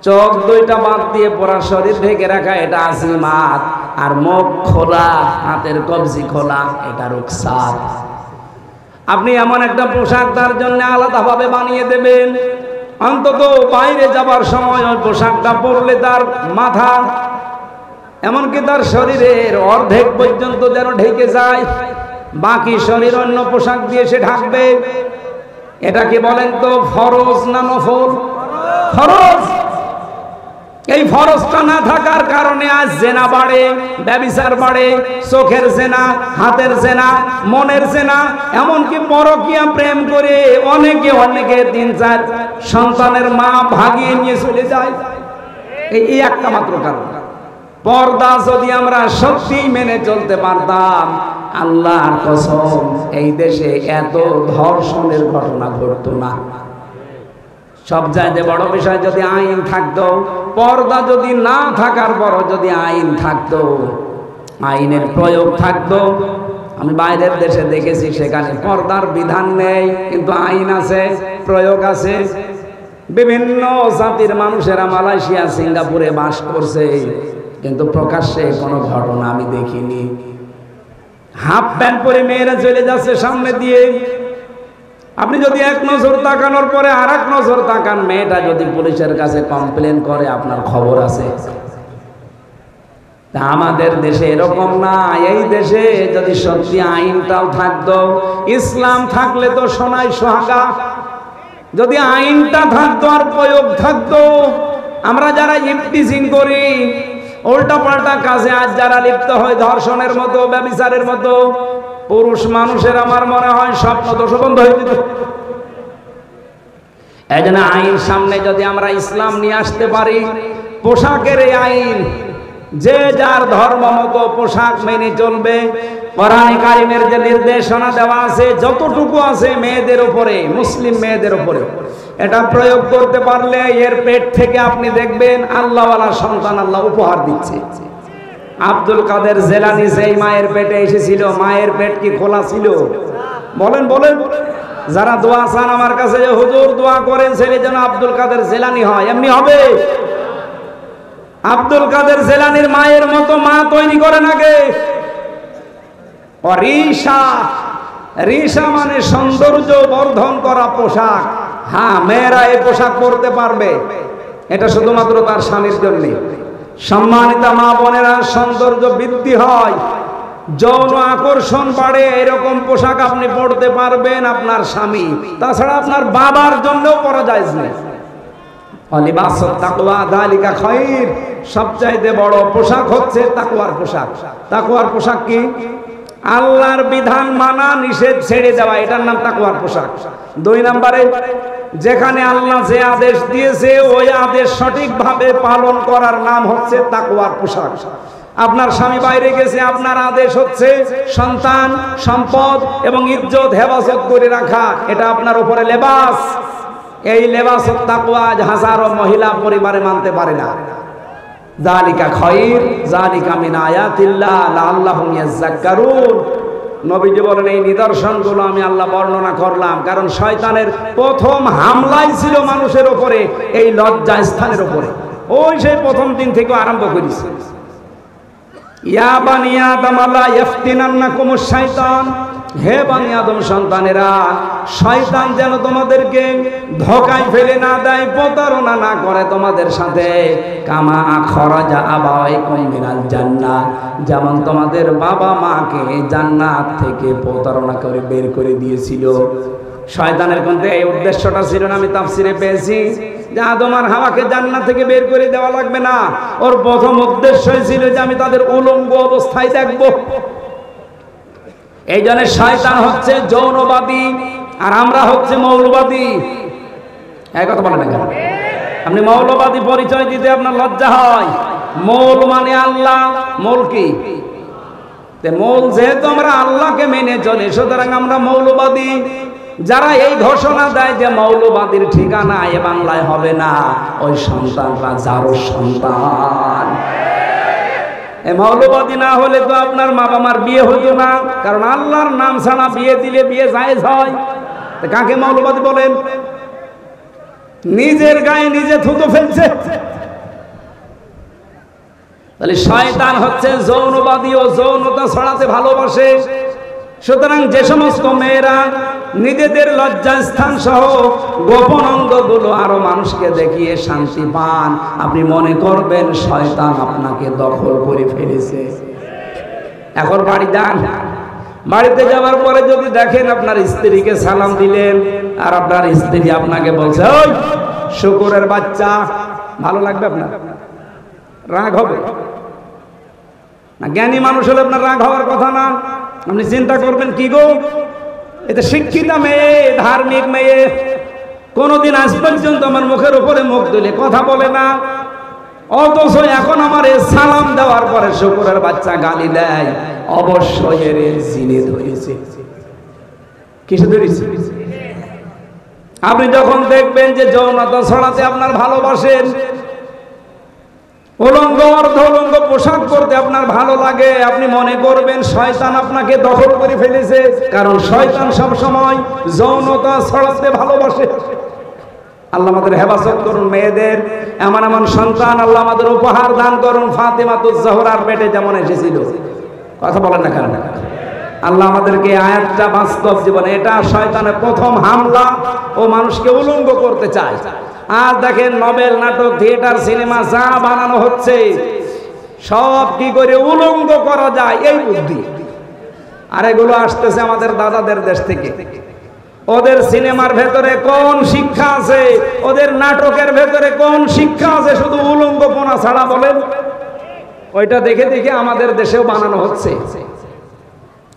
চোখ দুইটা বাদ দিয়ে পুরা শরীর ঢেকে রাখা, এটা আজিমাত। আর মুখ খোলা, হাতের কবজি খোলা, এটা রুখসাত। আপনি এমন একটা পোশাক তার জন্য আলাদাভাবে বানিয়ে দেবেন, অন্তত বাইরে যাবার সময় ওই পোশাকটা পরলে তার মাথা, এমনকি তার শরীরের অর্ধেক পর্যন্ত যেন ঢেকে যায়, বাকি শরীর অন্য পোশাক দিয়ে সে ঢাকবে। এটা কি বলেন তো, ফরজ না নফল? ফরজ। এই ফরজটা না থাকার কারণে আজ জেনা বাড়ে, ব্যভিচার বাড়ে, চোখের জেনা, হাতের জেনা, মনের জেনা, এমনকি পরকীয়া প্রেম করে অনেকে 3-4 সন্তানের মা ভাগিয়ে নিয়ে চলে যায়। এই একটা মাত্র কারণ। পর্দা যদি আমরা সত্যি মেনে চলতে পারতাম, আল্লাহর কসম এই দেশে এত ধর্ষণের ঘটনা ঘটতো না। সব চাইতে বড় বিষয়, যদি আইন থাকতো, পর্দা যদি না থাকার পরও যদি আইন থাকতো, আইনের প্রয়োগ থাকতো। আমি বাইরের দেশে দেখেছি, সেখানে পর্দার বিধান নেই কিন্তু আইন আছে, প্রয়োগ আছে। বিভিন্ন জাতির মানুষেরা মালয়েশিয়া, সিঙ্গাপুরে বাস করছে, কিন্তু প্রকাশ্যে কোনো ঘটনা আমি দেখিনি। হাফ প্যান্ট পরে মেয়েরা চলে যাচ্ছে সামনে দিয়ে। আপনি যদি এক নজর তাকানোর পরে আর এক নজর তাকান, মেয়েটা যদি পুলিশের কাছে কমপ্লেন করে, আপনার খবর আছে। আমাদের দেশে এরকম না। এই দেশে যদি সত্যি আইনটাও থাকতো, ইসলাম থাকলে তো সোনায় সোহাগা। যদি আইনটা থাকতো আর প্রয়োগ থাকতো, আমরা যারা ইফটিজিং করি, উল্টা পাল্টা কাজে আজ যারা লিপ্ত হয়, ধর্ষণের মতো, ব্যভিচারের মতো, পুরুষ মানুষের আমার মনে হয় স্বপ্ন দোষ বন্ধ হয়ে যেত। এই জন্য আইন সামনে যদি আমরা ইসলাম নিয়ে আসতে পারি, পোশাকের এই আইন, যে যার ধর্ম মতো পোশাক মেনে চলবে। কোরআনে কারিমের যে নির্দেশনা দেওয়া আছে, যতটুকু আছে মেয়েদের উপরে, মুসলিম মেয়েদের উপরে, এটা প্রয়োগ করতে পারলে এর পেট থেকে আপনি দেখবেন আল্লাহওয়ালা সন্তান আল্লাহ উপহার দিচ্ছে। আব্দুল কাদের জেলানী যেই মায়ের পেটে এসেছিল, মায়ের পেট কি খোলা ছিল? বলেন বলেন। যারা দোয়া চান আমার কাছে, যে হুজুর দোয়া করেন ছেলে যেন আব্দুল কাদের জেলানী হয়, এমনি হবে? আব্দুল কাদের জেলানীর মায়ের মতো মা তৈরি করেন আগে। রিসা, রিসা মানে সৌন্দর্য বর্ধন করা পোশাক। হ্যাঁ, মেয়েরা এই পোশাক পরতে পারবে, এটা শুধুমাত্র তার স্বামীর জন্য। সম্মানিতা মা বোনেরা, সৌন্দর্য বৃদ্ধি হয়, যৌন আকর্ষণ বাড়ে, এরকম পোশাক আপনি পরতে পারবেন আপনার স্বামী, তাছাড়া আপনার বাবার জন্যও পরা যায় না। সবচাইতে বড় পোশাক হচ্ছে তাকওয়ার পোশাক। তাকওয়ার পোশাক কি? আল্লাহর বিধান মানা, নিষেধ ছেড়ে দেওয়া, এটার নাম তাকওয়ার পোশাক। 2 নম্বরে, যেখানে আল্লাহ যে আদেশ দিয়েছে ওই আদেশ সঠিকভাবে পালন করার নাম হচ্ছে তাকওয়ার পোশাক। আপনার স্বামী বাইরে গেছে, আপনার আদেশ হচ্ছে সন্তান, সম্পদ এবং ইজ্জত হেফাজত করে রাখা, এটা আপনার উপরে লেবাস। এই লেবাস তাকওয়া হাজারো মহিলা পরিবারে মানতে পারে না। যালিকা খায়র, যালিকা মিন আয়াতিল্লাহ লাআল্লাহুম ইয়াযাক্কারুন। নবীজি বলেন, এই নিদর্শনগুলো আমি আল্লাহ বর্ণনা করলাম কারণ শয়তানের প্রথম হামলাই ছিল মানুষের উপরে, এই লজ্জা স্থানের উপরে। ওই সেই প্রথম দিন থেকে আরম্ভ করেছে। ইয়া বানি আদম লা ইফতিনান্নাকুমুশ শাইতান, হে বানি আদম সন্তানেরা, শয়তান যেন তোমাদেরকে ধোঁকায় ফেলে না দেয়, প্রতারণা না করে তোমাদের সাথে। কামা আখরাজা আবাওয়াইকুম মিনাল জান্নাহ, যেমন তোমাদের বাবা মাকে জান্নাত থেকে প্রতারণা করে বের করে দিয়েছিল। শয়তানের কিন্তু এই উদ্দেশ্যটা ছিল না, আমি তাফসিরে পেয়েছি যে আদম আর হাওয়াকে জান্নাত থেকে বের করে দেওয়া লাগবে না। ওর প্রথম উদ্দেশ্যই ছিল যে আমি তাদের উলঙ্গ অবস্থায় দেখব। এই জন্য শয়তান হচ্ছে যৌনবাদী আর আমরা হচ্ছে মৌলবাদী। এই কথা বলেন না কেন? আপনি মৌলবাদী পরিচয় দিতে আপনার লজ্জা হয়। মৌল মানে আল্লাহ, মৌল কি? মৌল যেহেতু আমরা আল্লাহকে মেনে চলি, সুতরাং আমরা মৌলবাদী। যারা এই ঘোষণা দেয় যে মৌলবাদীর ঠিকানা এ বাংলায় হবে না, ওই সন্তানরা যারও সন্তান। এই মৌলবাদী না হলে তো আপনার মা বাবার বিয়ে হতো না, কারণ আল্লাহর নাম ছাড়া বিয়ে দিলে বিয়ে জায়েজ হয়। কাকে মৌলবাদী বলেন? নিজের গায়ে নিজে থুতো ফেলছে। তাহলে শয়তান হচ্ছে যৌনবাদী ও যৌনতা ছড়াতে ভালোবাসে। সুতরাং যে সমস্ত মেয়েরা নিজেদের লজ্জাস্থান সহ গোপন অঙ্গগুলো আরো মানুষকে দেখিয়ে শান্তি পান, আপনি মনে করবেন শয়তান আপনাকে দখল করে ফেলেছে। এখন বাড়ি যান, বাড়িতে যাওয়ার পরে যদি দেখেন আপনার স্ত্রীকে সালাম দিলেন আর আপনার স্ত্রী আপনাকে বলছে ওই শুকুরের বাচ্চা, ভালো লাগবে আপনার? রাগ হবে না? জ্ঞানী মানুষ হলে আপনার রাগ হওয়ার কথা না। আপনি চিন্তা করবেন কি গো, এটা শিক্ষিতা মেয়ে, ধার্মিক মেয়ে, কোনদিন আজ পর্যন্ত আমার মুখের উপরে মুখ তুলে কথা বলে না, অথচ এখন আমার সালাম দেওয়ার পরে শুকুরের বাচ্চা গালি দেয়। অবশ্যই এর জিনে ধরেছে। কিসে ধরেছে? আপনি যখন দেখবেন যে যৌনতা ছড়াতে আপনার ভালোবাসেন, উলঙ্গ অর্ধ উলঙ্গ পোশাক পরতে আপনার ভালো লাগে, আপনি মনে করবেন শয়তান আপনাকে দখল করে ফেলেছে। কারণ শয়তান সব সময় যৌনতা ছড়াতে ভালোবাসে। আল্লাহ আমাদের হেফাজত করুন, মেয়েদের এমন এমন সন্তান আল্লাহ আমাদের উপহার দান করুন। ফাতেমাতুজ জোহরার পেটে যেমন এসেছিল, কথা বলেন না কেন? আল্লাহ আমাদেরকে আয়াতটা বাস্তব জীবনে, এটা শয়তানের প্রথম হামলা, ও মানুষকে উলঙ্গ করতে চায়। আর দেখেন নভেল, নাটক, থিয়েটার, সিনেমা যা বানানো হচ্ছে সব কি করে উলঙ্গ করা যায় এই বুদ্ধি। আর এগুলো আসতেছে আমাদের দাদাদের দেশ থেকে। ওদের সিনেমার ভেতরে কোন শিক্ষা আছে? ওদের নাটকের ভেতরে কোন শিক্ষা আছে? শুধু উলঙ্গপনা ছাড়া বলেন। ওইটা দেখে দেখে আমাদের দেশেও বানানো হচ্ছে।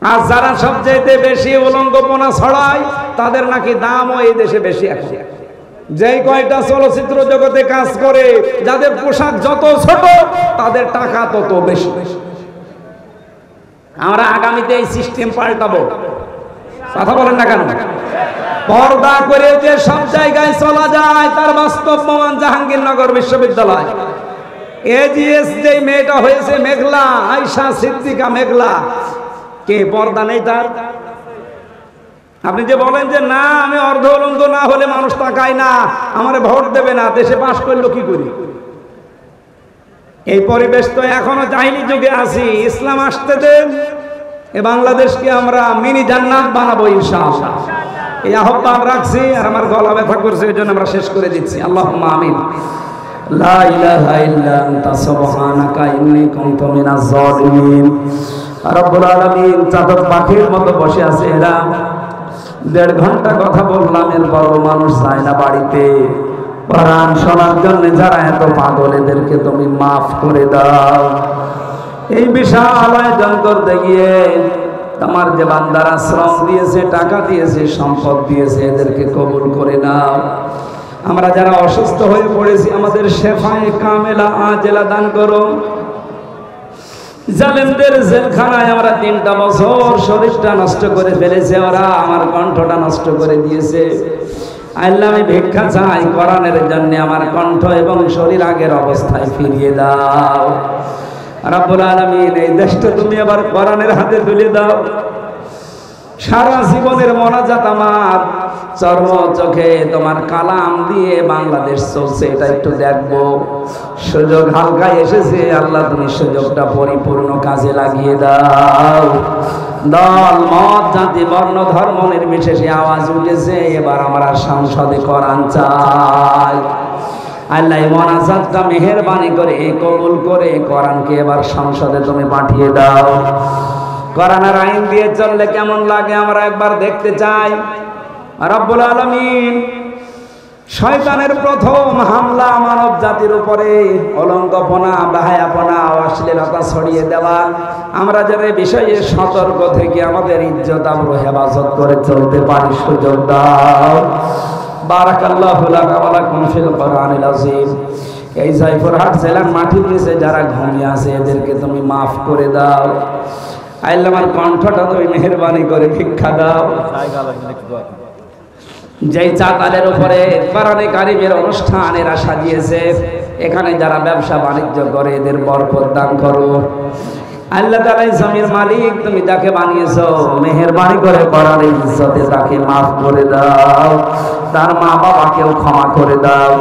আর যারা সবচাইতে বেশি উলঙ্গপনা ছড়ায় তাদের নাকি দামও এই দেশে বেশি আছে। যেই কয়টা চলচ্চিত্র জগতে কাজ করে, যাদের পোশাক যত ছোট তাদের টাকা তত বেশি। আমরা আগামীতে এই সিস্টেম পাল্টাবো, কথা বলেন না কেন? পর্দা করে যে সব জায়গায় চলা যায় তার বাস্তব প্রমাণ জাহাঙ্গীরনগর বিশ্ববিদ্যালয়। এজিএস যে মেয়েটা হয়েছে মেঘলা, আয়শা সিদ্দিকা মেঘলা, কে পর্দা নেই তার? আপনি যে বলেন যে না আমি অর্ধ উলঙ্গ না হলে মানুষ তাকায় না, আমারে ভোট দেবে না, দেশে পাশ করলো কি করি? এই পরিবেশ তো এখনো জাহিলি যুগে আছি। ইসলাম আসতে দেন, এ বাংলাদেশকে আমরা মিনি জান্নাত বানাবো ইনশাআল্লাহ। এই আহ্বান রাখছি। আর আমার গলা ব্যথা করছে, এই জন্য আমরা শেষ করে দিচ্ছি। আল্লাহুম্মা আমিন। লা ইলাহা ইল্লা আনতা সুবহানাকা ইন্নী কুনতু মিনাজ জালিমিন। রব্বুল আলামিন চাতক পাখির মতো বসে আছে এরা। 1.5 ঘন্টা কথা বললাম, এরপরও মানুষ যায় না বাড়িতে কোরআন শোনার জন্য। যারা এত পাগল এদেরকে তুমি মাফ করে দাও। এই বিশাল আয়োজন করতে গিয়ে তোমার যে বান্দারা শ্রম দিয়েছে, টাকা দিয়েছে, সম্পদ দিয়েছে, এদেরকে কবুল করে নাও। আমরা যারা অসুস্থ হয়ে পড়েছি আমাদের শেফায়ে কামেলা আজেলা দান করো। জালেমদের জেলখানায় আমরা 3টা বছর শরীরটা নষ্ট করে ফেলেছে ওরা, আমার কণ্ঠটা নষ্ট করে দিয়েছে। আল্লাহ আমি ভিক্ষা চাই কোরআনের জন্য, আমার কণ্ঠ এবং শরীর আগের অবস্থায় ফিরিয়ে দাও। রব্বুল আলামিন এই দেশটা তুমি আবার কোরআনের হাতে তুলে দাও। সারা জীবনের মোনাজাত আমার চর্ম চোখে তোমার কালাম দিয়ে বাংলাদেশ চলছে, এটা একটু দেখবো। সুযোগ হালকা এসেছে, আল্লাহ তুমি সুযোগটা পরিপূর্ণ কাজে লাগিয়ে দাও। দল মত জাতি বর্ণ ধর্ম নির্বিশেষে আওয়াজ উঠেছে, এবার আমরা সংসদে কোরআন চাই। আল্লাহ মোনাজাতটা মেহেরবানি করে কবুল করে কোরআনকে এবার সংসদে তুমি পাঠিয়ে দাও। কোরআনের আইন দিয়ে চললে কেমন লাগে আমরা একবার দেখতে চাই। রব্বুল আলামিন শয়তানের প্রথম হামলা মানব জাতির উপরে অলঙ্কপনা, বাহায়াপনা, অশ্লীলতা ছড়িয়ে দেওয়া। আমরা যেন এই বিষয়ে সতর্ক থেকে আমাদের ইজ্জত আবরু হেফাজত করে চলতে পারি সুযোগ দাও। বারাকাল্লাহু লাকা ওয়া লাকুম ফিল কোরআনিল আযীম। এই জয়পুরহাট জেলার মাটির নিচে যারা ঘুমিয়ে আছে এদেরকে তুমি মাফ করে দাও। আল্লাহ আমার কণ্ঠটা তুমি মেহেরবানি করে ভিক্ষা দাও। যেই চাতালের উপরে কোরআনে কারিমের অনুষ্ঠান এরা সাজিয়েছে, এখানে যারা ব্যবসা বাণিজ্য করে এদের বরকত দান করো। আল্লাহ তাআলা জমির মালিক, তুমি যাকে বানিয়েছো মেহেরবানি করে কোরআনের ইজ্জতে তাকে মাফ করে দাও। তার মা বাবাকেও ক্ষমা করে দাও।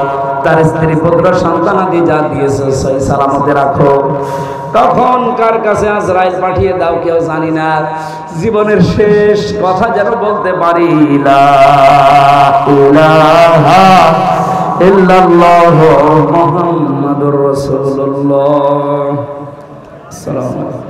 তার স্ত্রী পুত্র সন্তানাদি যা দিয়েছো সহি সালামতে রাখো। তখন কার কাছে আজরাইল পাঠিয়ে দাও কেউ জানি না। জীবনের শেষ কথা যেন বলতে পারি, লা ইলাহা ইল্লাল্লাহু মুহাম্মাদুর রাসূলুল্লাহ। আসসালামু আলাইকুম।